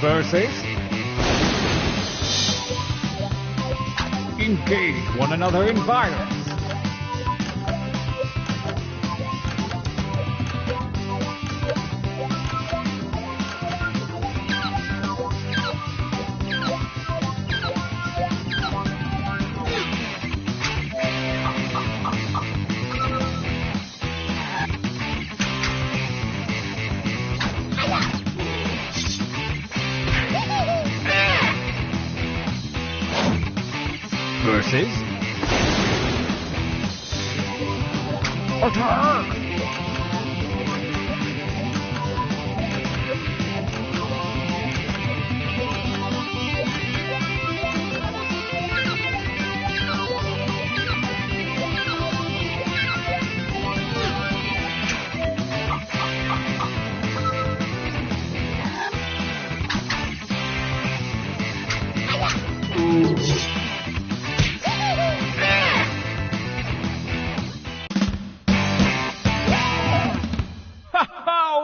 Versus engage one another in violence. Versus water!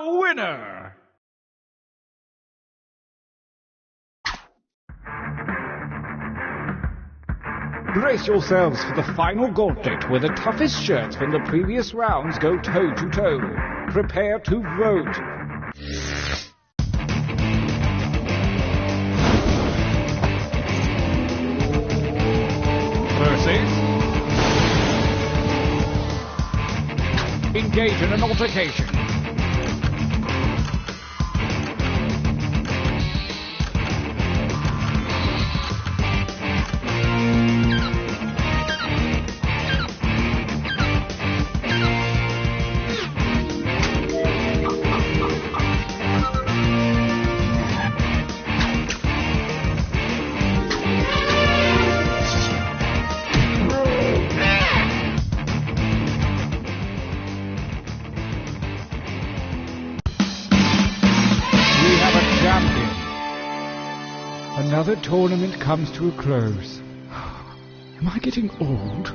Winner! Brace yourselves for the final gauntlet where the toughest shirts from the previous rounds go toe-to-toe. Prepare to vote. Versus... engage in an altercation. Another tournament comes to a close. Am I getting old?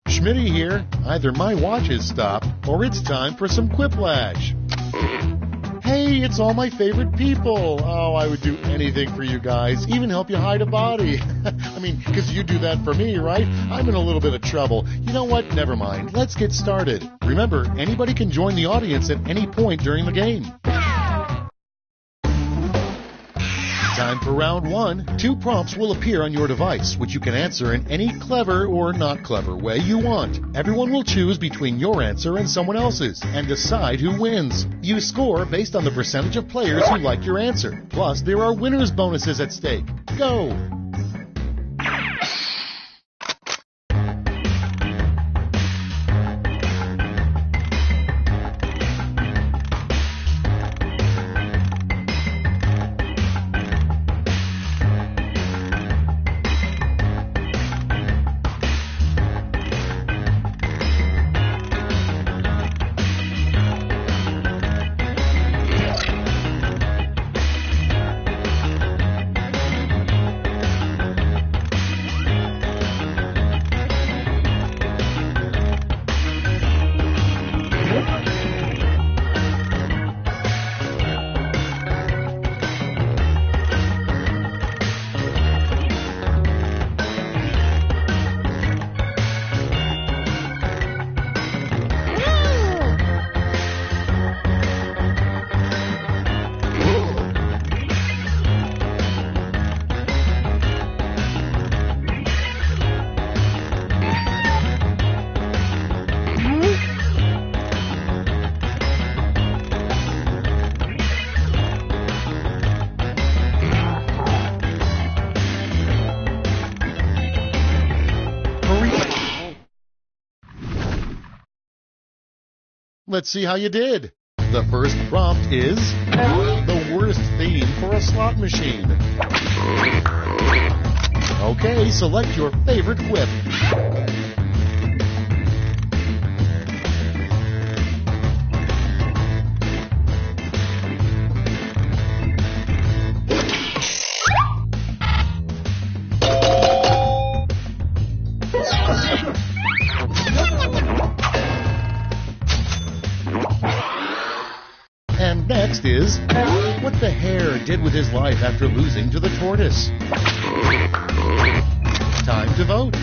Schmitty here. Either my watch has stopped, or it's time for some quiplash. Hey, it's all my favorite people. Oh, I would do anything for you guys, even help you hide a body. I mean, because you do that for me, right? I'm in a little bit of trouble. You know what? Never mind. Let's get started. Remember, anybody can join the audience at any point during the game. Time for round one. 2 prompts will appear on your device, which you can answer in any clever or not clever way you want. Everyone will choose between your answer and someone else's and decide who wins. You score based on the percentage of players who like your answer. Plus, there are winners' bonuses at stake. Go! Let's see how you did. The first prompt is the worst theme for a slot machine. Okay, select your favorite quip. And next is what the hare did with his life after losing to the tortoise. Time to vote.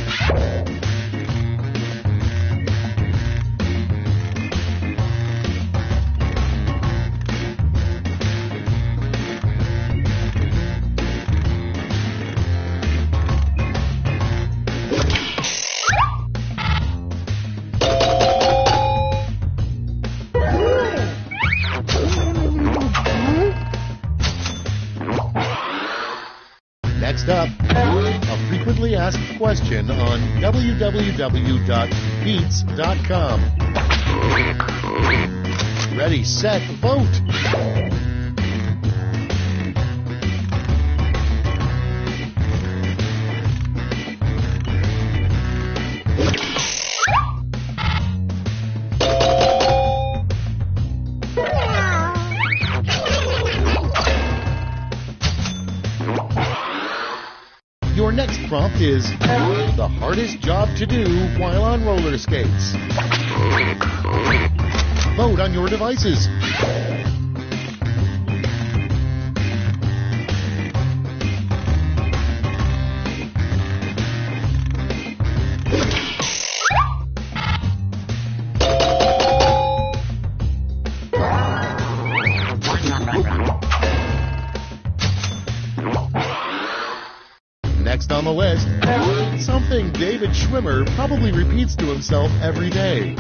Next up, a frequently asked question on www.beats.com. Ready, set, vote! Your next prompt is the hardest job to do while on roller skates. Vote on your devices. Next on the list, something David Schwimmer probably repeats to himself every day.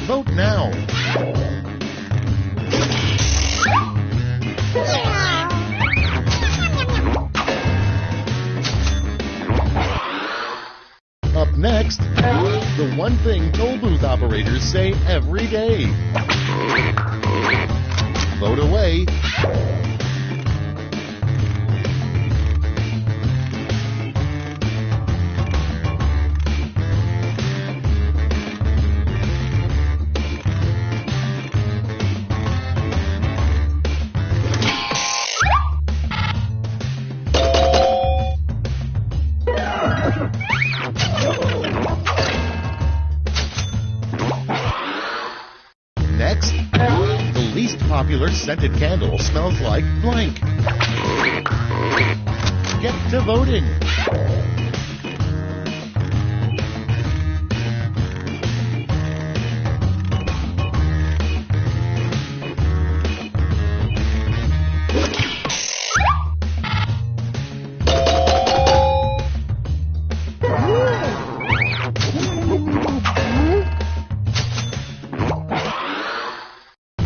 Vote now. Up next, the one thing toll booth operators say every day. Vote away. Next, the least popular scented candle smells like blank. Get to voting.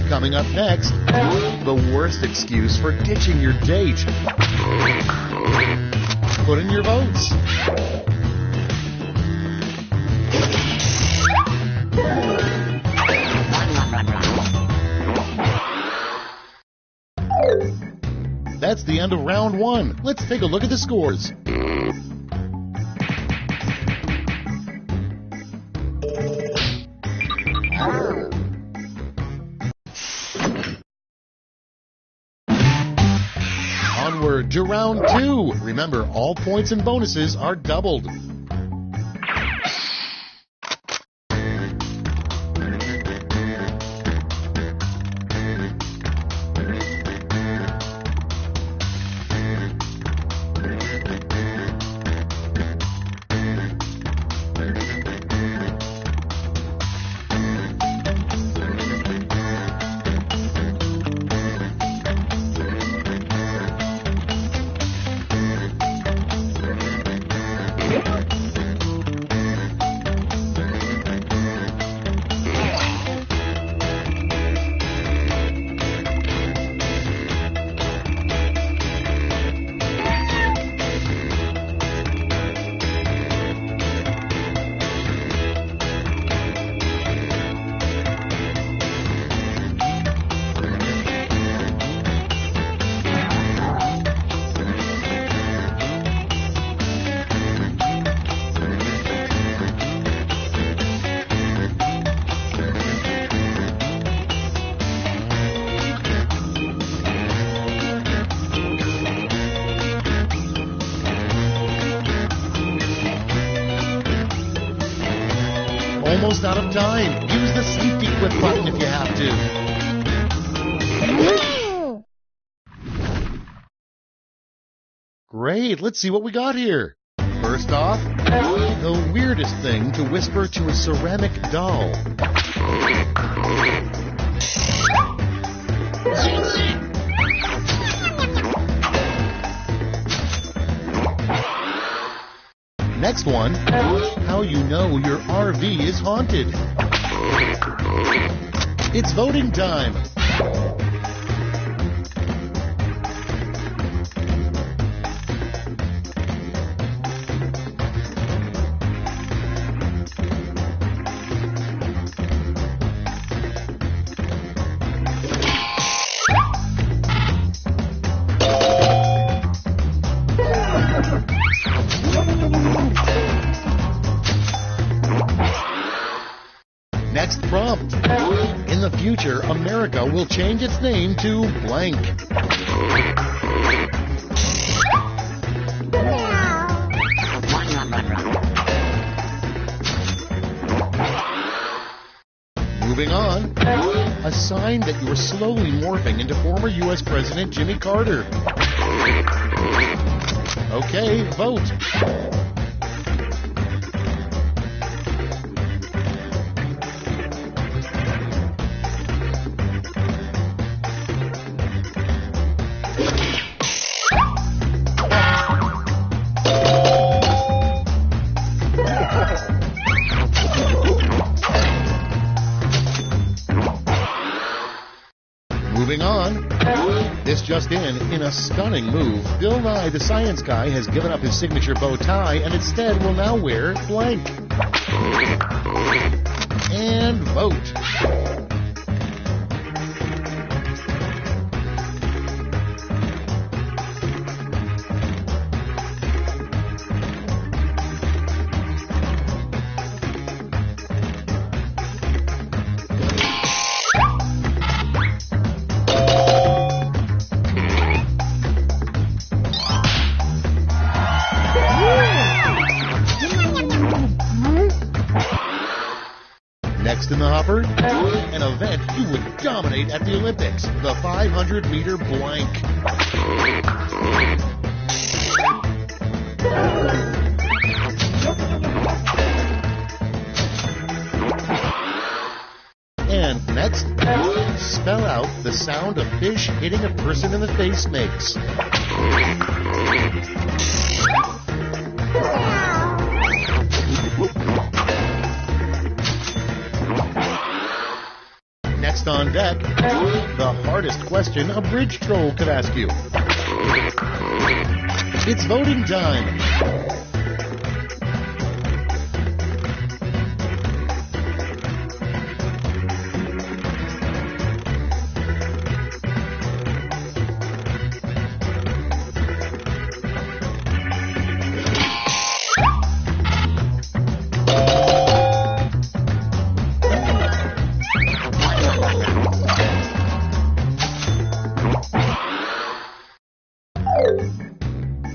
Coming up next, the worst excuse for ditching your date. Put in your votes. That's the end of round one. Let's take a look at the scores. Onward to round two. Remember, all points and bonuses are doubled. out of time. Use the safety quit button if you have to. Great, let's see what we got here. First off, the weirdest thing to whisper to a ceramic doll. Next one, how you know your RV is haunted. It's voting time. Next prompt. In the future, America will change its name to blank. Moving on. A sign that you are slowly morphing into former U.S. President Jimmy Carter. Okay, vote. Moving on. This just in a stunning move, Bill Nye the Science Guy has given up his signature bow tie and instead will now wear blank. And vote. Next in the hopper, an event you would dominate at the Olympics, the 500-meter blank. And next, spell out the sound a fish hitting a person in the face makes. Next on deck, the hardest question a bridge troll could ask you. It's voting time.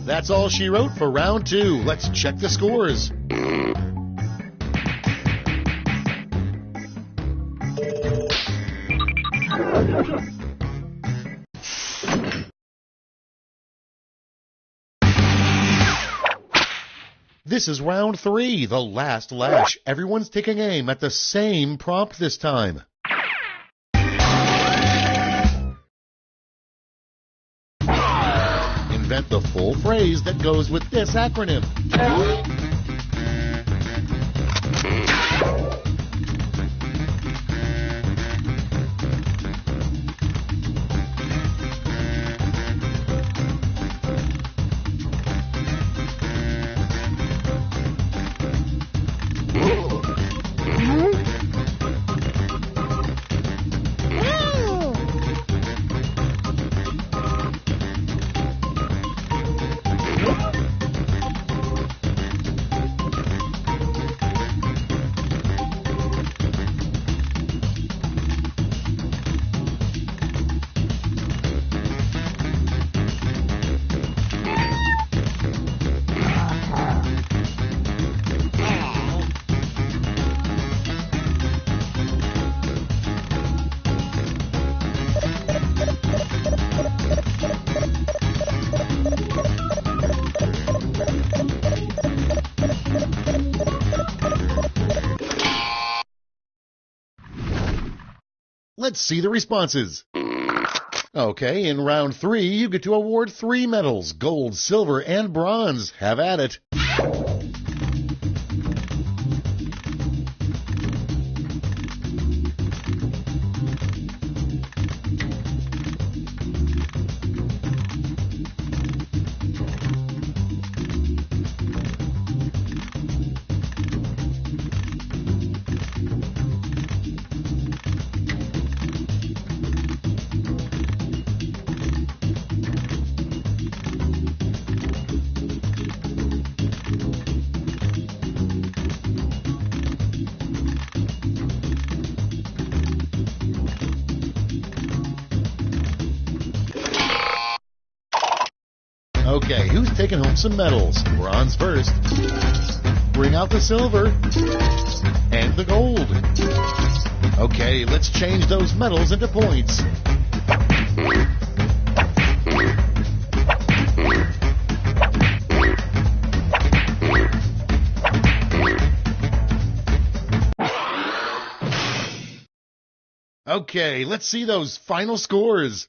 That's all she wrote for round 2. Let's check the scores. This is round 3, the last lash. Everyone's taking aim at the same prompt this time. Invent the full phrase that goes with this acronym. Let's see the responses. Okay, in round 3, you get to award 3 medals, gold, silver, and bronze. Have at it. Okay, who's taking home some medals? Bronze first. Bring out the silver. And the gold. Okay, let's change those medals into points. Okay, let's see those final scores.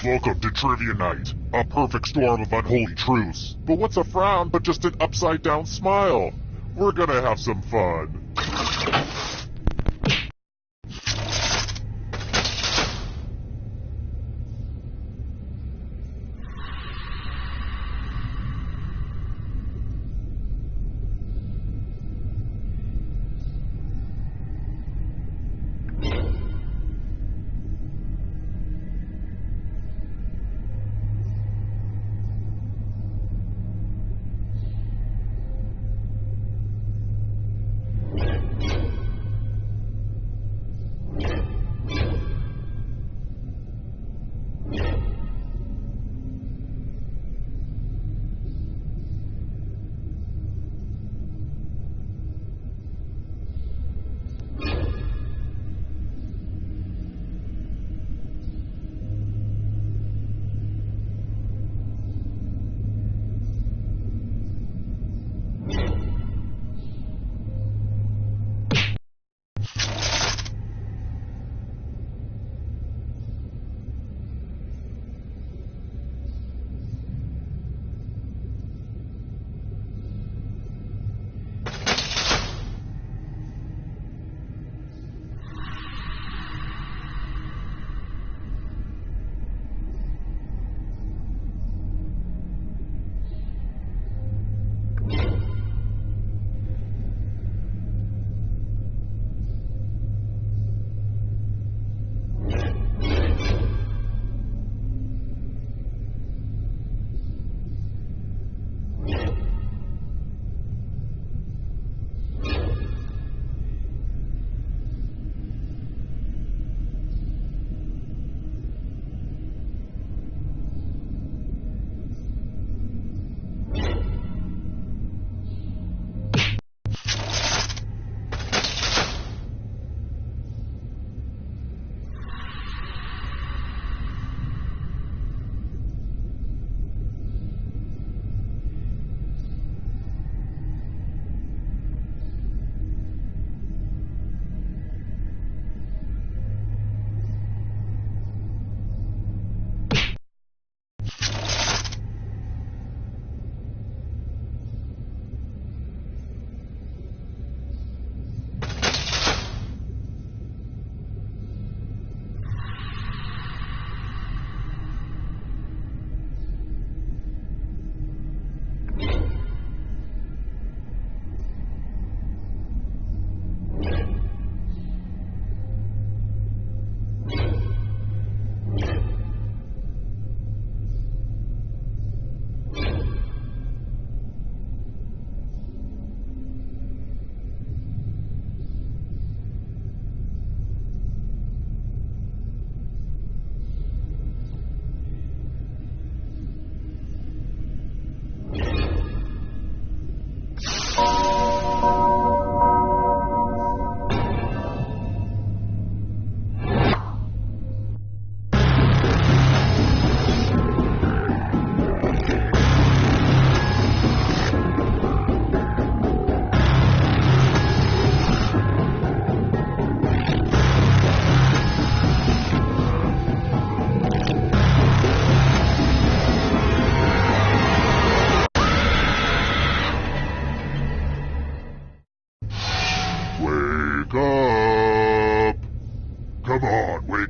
Welcome to Trivia Night, a perfect storm of unholy truths. But what's a frown but just an upside-down smile? We're gonna have some fun.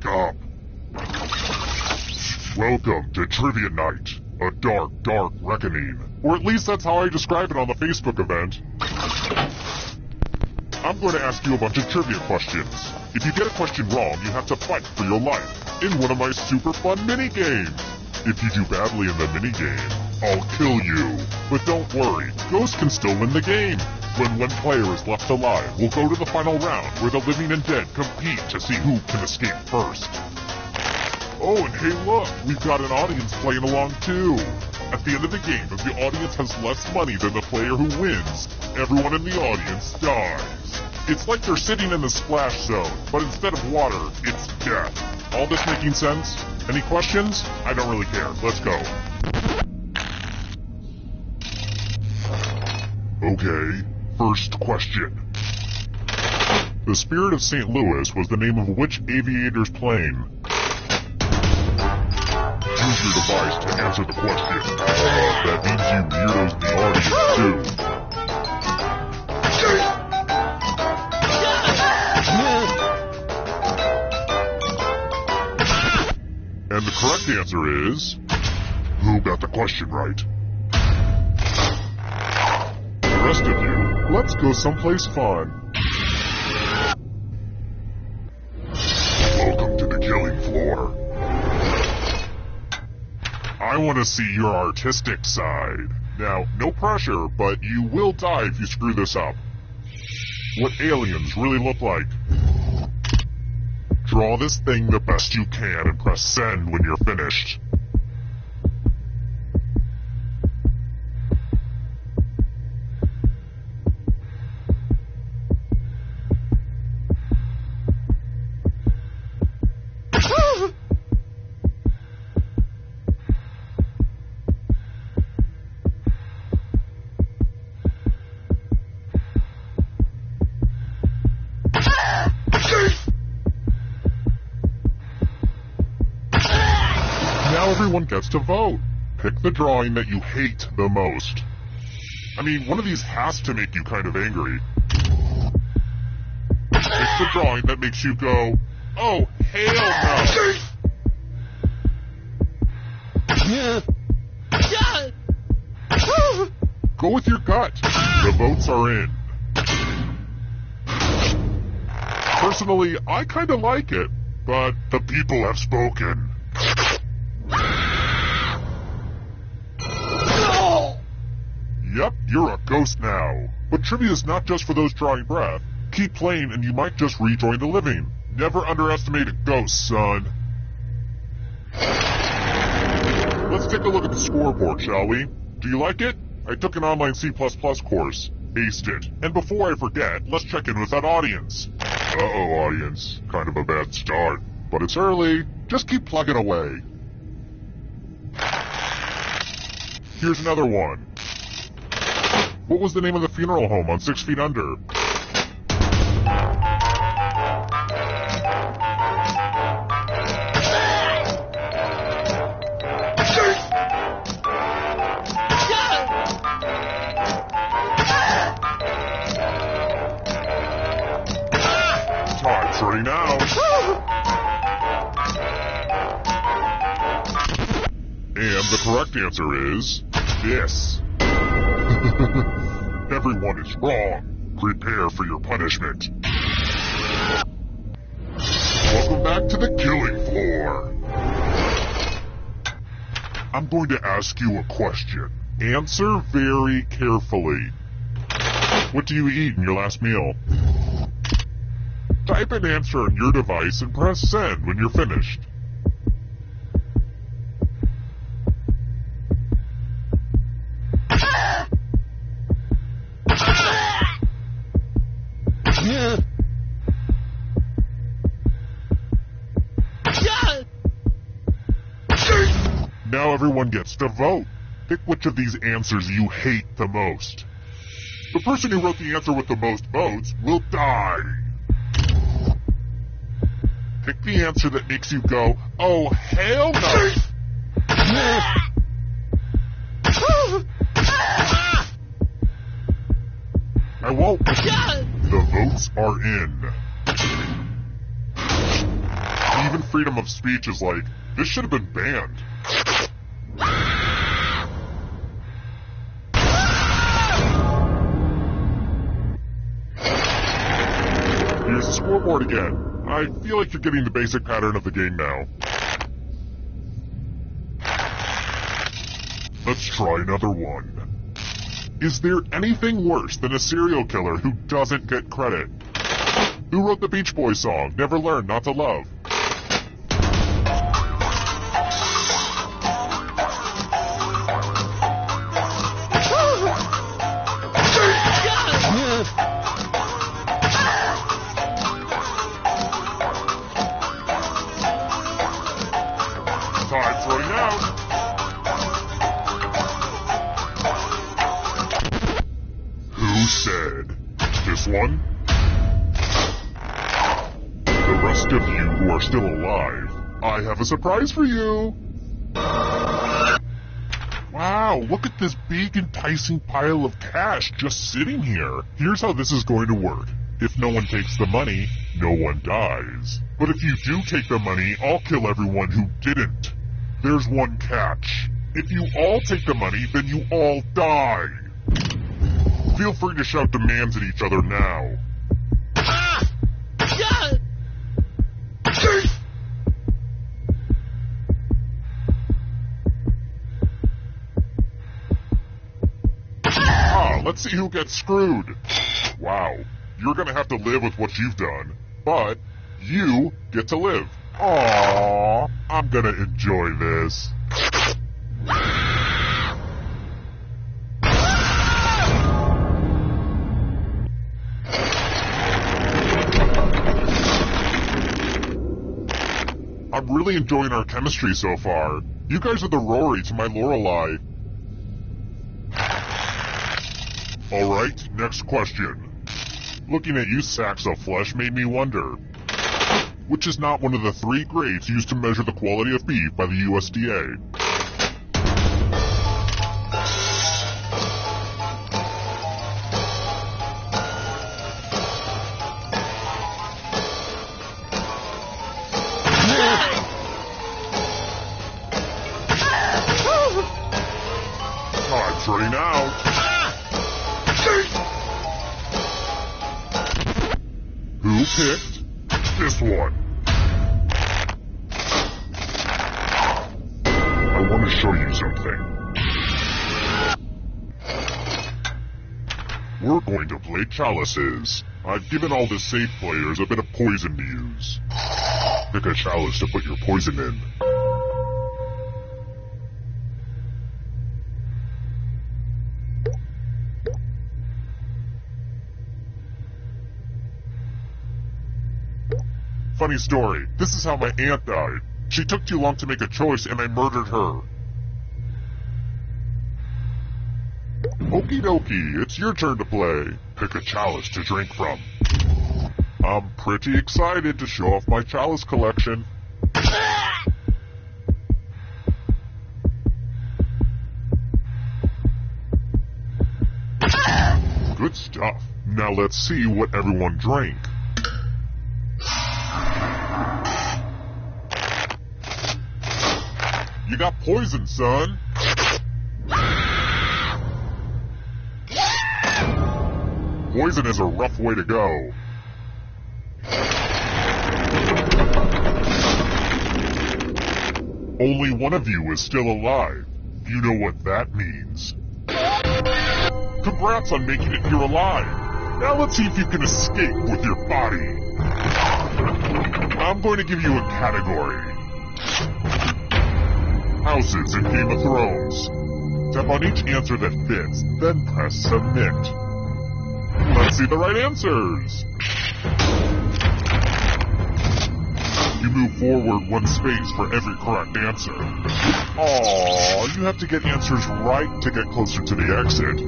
wake up. Welcome to Trivia Night, a dark, dark reckoning. Or at least that's how I describe it on the Facebook event. I'm going to ask you a bunch of trivia questions. If you get a question wrong, you have to fight for your life in one of my super fun mini-games. If you do badly in the mini-game, I'll kill you. But don't worry, Ghost can still win the game. When one player is left alive, we'll go to the final round where the living and dead compete to see who can escape first. Oh, and hey look, we've got an audience playing along too. At the end of the game, if the audience has less money than the player who wins, everyone in the audience dies. It's like they're sitting in the splash zone, but instead of water, it's death. All this making sense? Any questions? I don't really care. Let's go. Okay, first question. The Spirit of St. Louis was the name of which aviator's plane? Use your device to answer the question. That means you weirdos in the audience too. And the correct answer is... Who got the question right? The rest of you, let's go someplace fun. Welcome to the killing floor. I want to see your artistic side. Now, no pressure, but you will die if you screw this up. What aliens really look like. Draw this thing the best you can and press send when you're finished. Everyone gets to vote. Pick the drawing that you hate the most. I mean, one of these has to make you kind of angry. Pick the drawing that makes you go, oh, hell no! Go with your gut. The votes are in. Personally, I kind of like it, but the people have spoken. Yep, you're a ghost now. But trivia's not just for those drawing breath. Keep playing and you might just rejoin the living. Never underestimate a ghost, son. Let's take a look at the scoreboard, shall we? Do you like it? I took an online C++ course. Aced it. And before I forget, let's check in with that audience. Uh-oh, audience. Kind of a bad start. But it's early. Just keep plugging away. Here's another one. What was the name of the funeral home on 6 Feet Under? Time's running now. And the correct answer is this. Everyone is wrong. Prepare for your punishment. Welcome back to the killing floor. I'm going to ask you a question. Answer very carefully. What do you eat in your last meal? Type an answer on your device and press send when you're finished. Now everyone gets to vote. Pick which of these answers you hate the most. The person who wrote the answer with the most votes will die. Pick the answer that makes you go, oh, hell no! I won't. The votes are in. even freedom of speech is like, this should have been banned. Here's the scoreboard again. I feel like you're getting the basic pattern of the game now. Let's try another one. Is there anything worse than a serial killer who doesn't get credit? Who wrote the Beach Boys song, Never Learn Not to Love? Time's running out. Who said? This one? The rest of you who are still alive, I have a surprise for you! Wow, look at this big enticing pile of cash just sitting here. Here's how this is going to work. If no one takes the money, no one dies. But if you do take the money, I'll kill everyone who didn't. There's one catch. If you all take the money, then you all die. Feel free to shout demands at each other now. Let's see who gets screwed. Wow, you're gonna have to live with what you've done, but you get to live. Aww, I'm gonna enjoy this. I'm really enjoying our chemistry so far. You guys are the Rory to my Lorelei. Alright, next question. Looking at you sacks of flesh made me wonder, which is not one of the 3 grades used to measure the quality of beef by the USDA? Time's running out. Who picked this one? I want to show you something. We're going to play chalices. I've given all the safe players a bit of poison to use. Pick a chalice to put your poison in. Funny story, this is how my aunt died. She took too long to make a choice and I murdered her. Okie dokie, it's your turn to play. Pick a chalice to drink from. I'm pretty excited to show off my chalice collection. Good stuff. Now let's see what everyone drank. You got poison, son. Poison is a rough way to go. Only one of you is still alive. You know what that means. Congrats on making it here alive. Now let's see if you can escape with your body. I'm going to give you a category. Houses in Game of Thrones. Tap on each answer that fits, then press submit. Let's see the right answers. You move forward 1 space for every correct answer. Aww, you have to get answers right to get closer to the exit.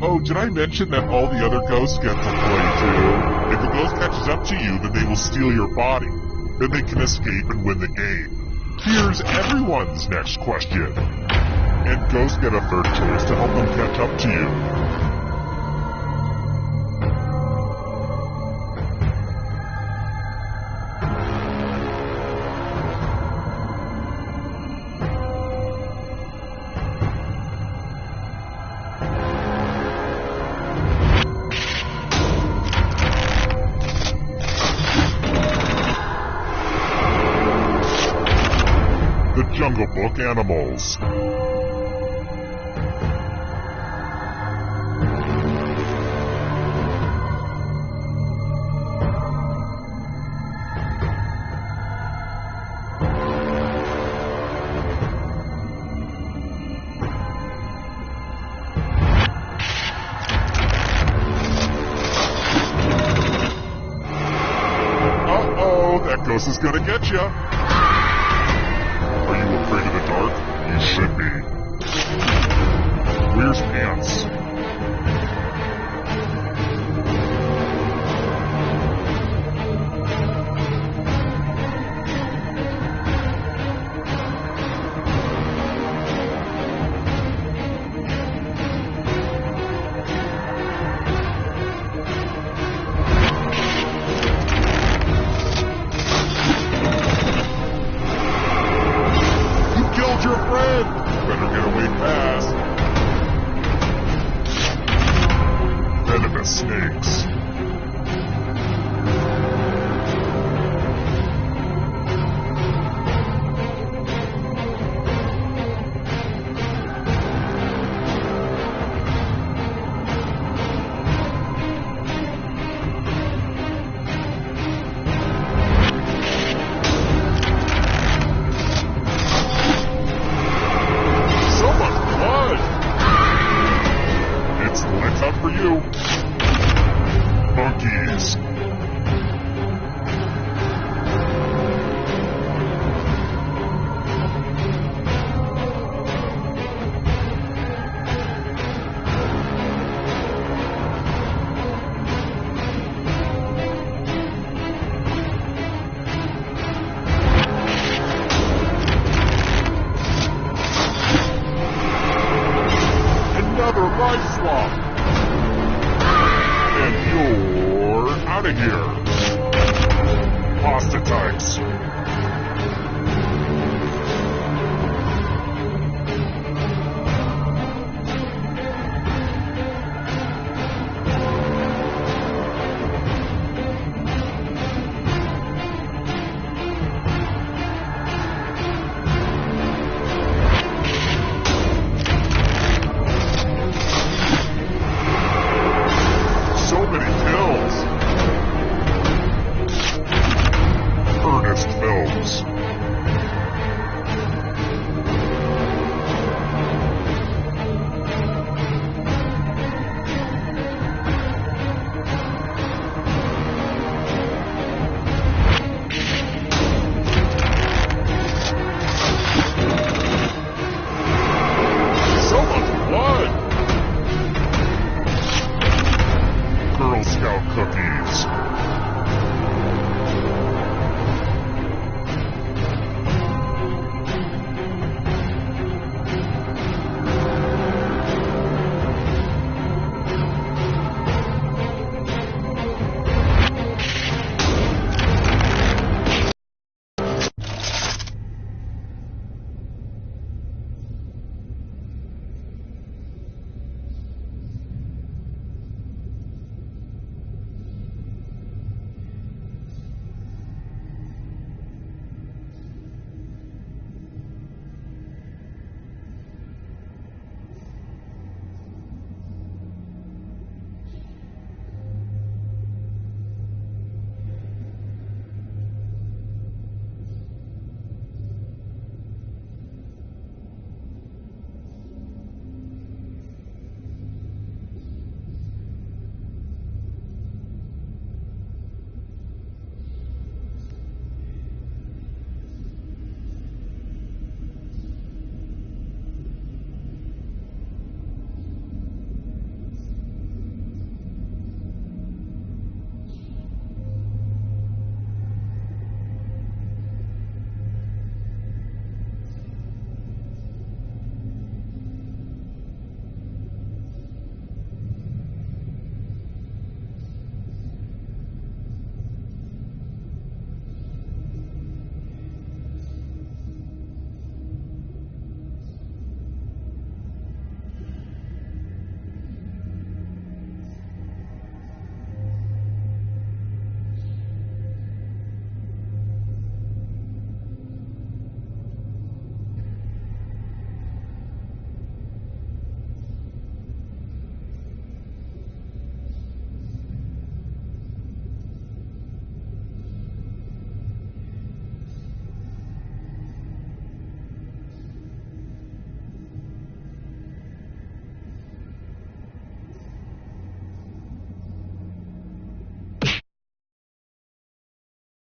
Oh, did I mention that all the other ghosts get to play too? If a ghost catches up to you, then they will steal your body. Then they can escape and win the game. Here's everyone's next question. And ghosts get a third choice to help them catch up to you. the book animals. That ghost is gonna get ya. Are you afraid of the dark? You should be. Where's Pants? Your friend! Better get away fast. Venomous snakes. It's up for you. Monkeys. Another life swap. And you're out of here. Pasta types.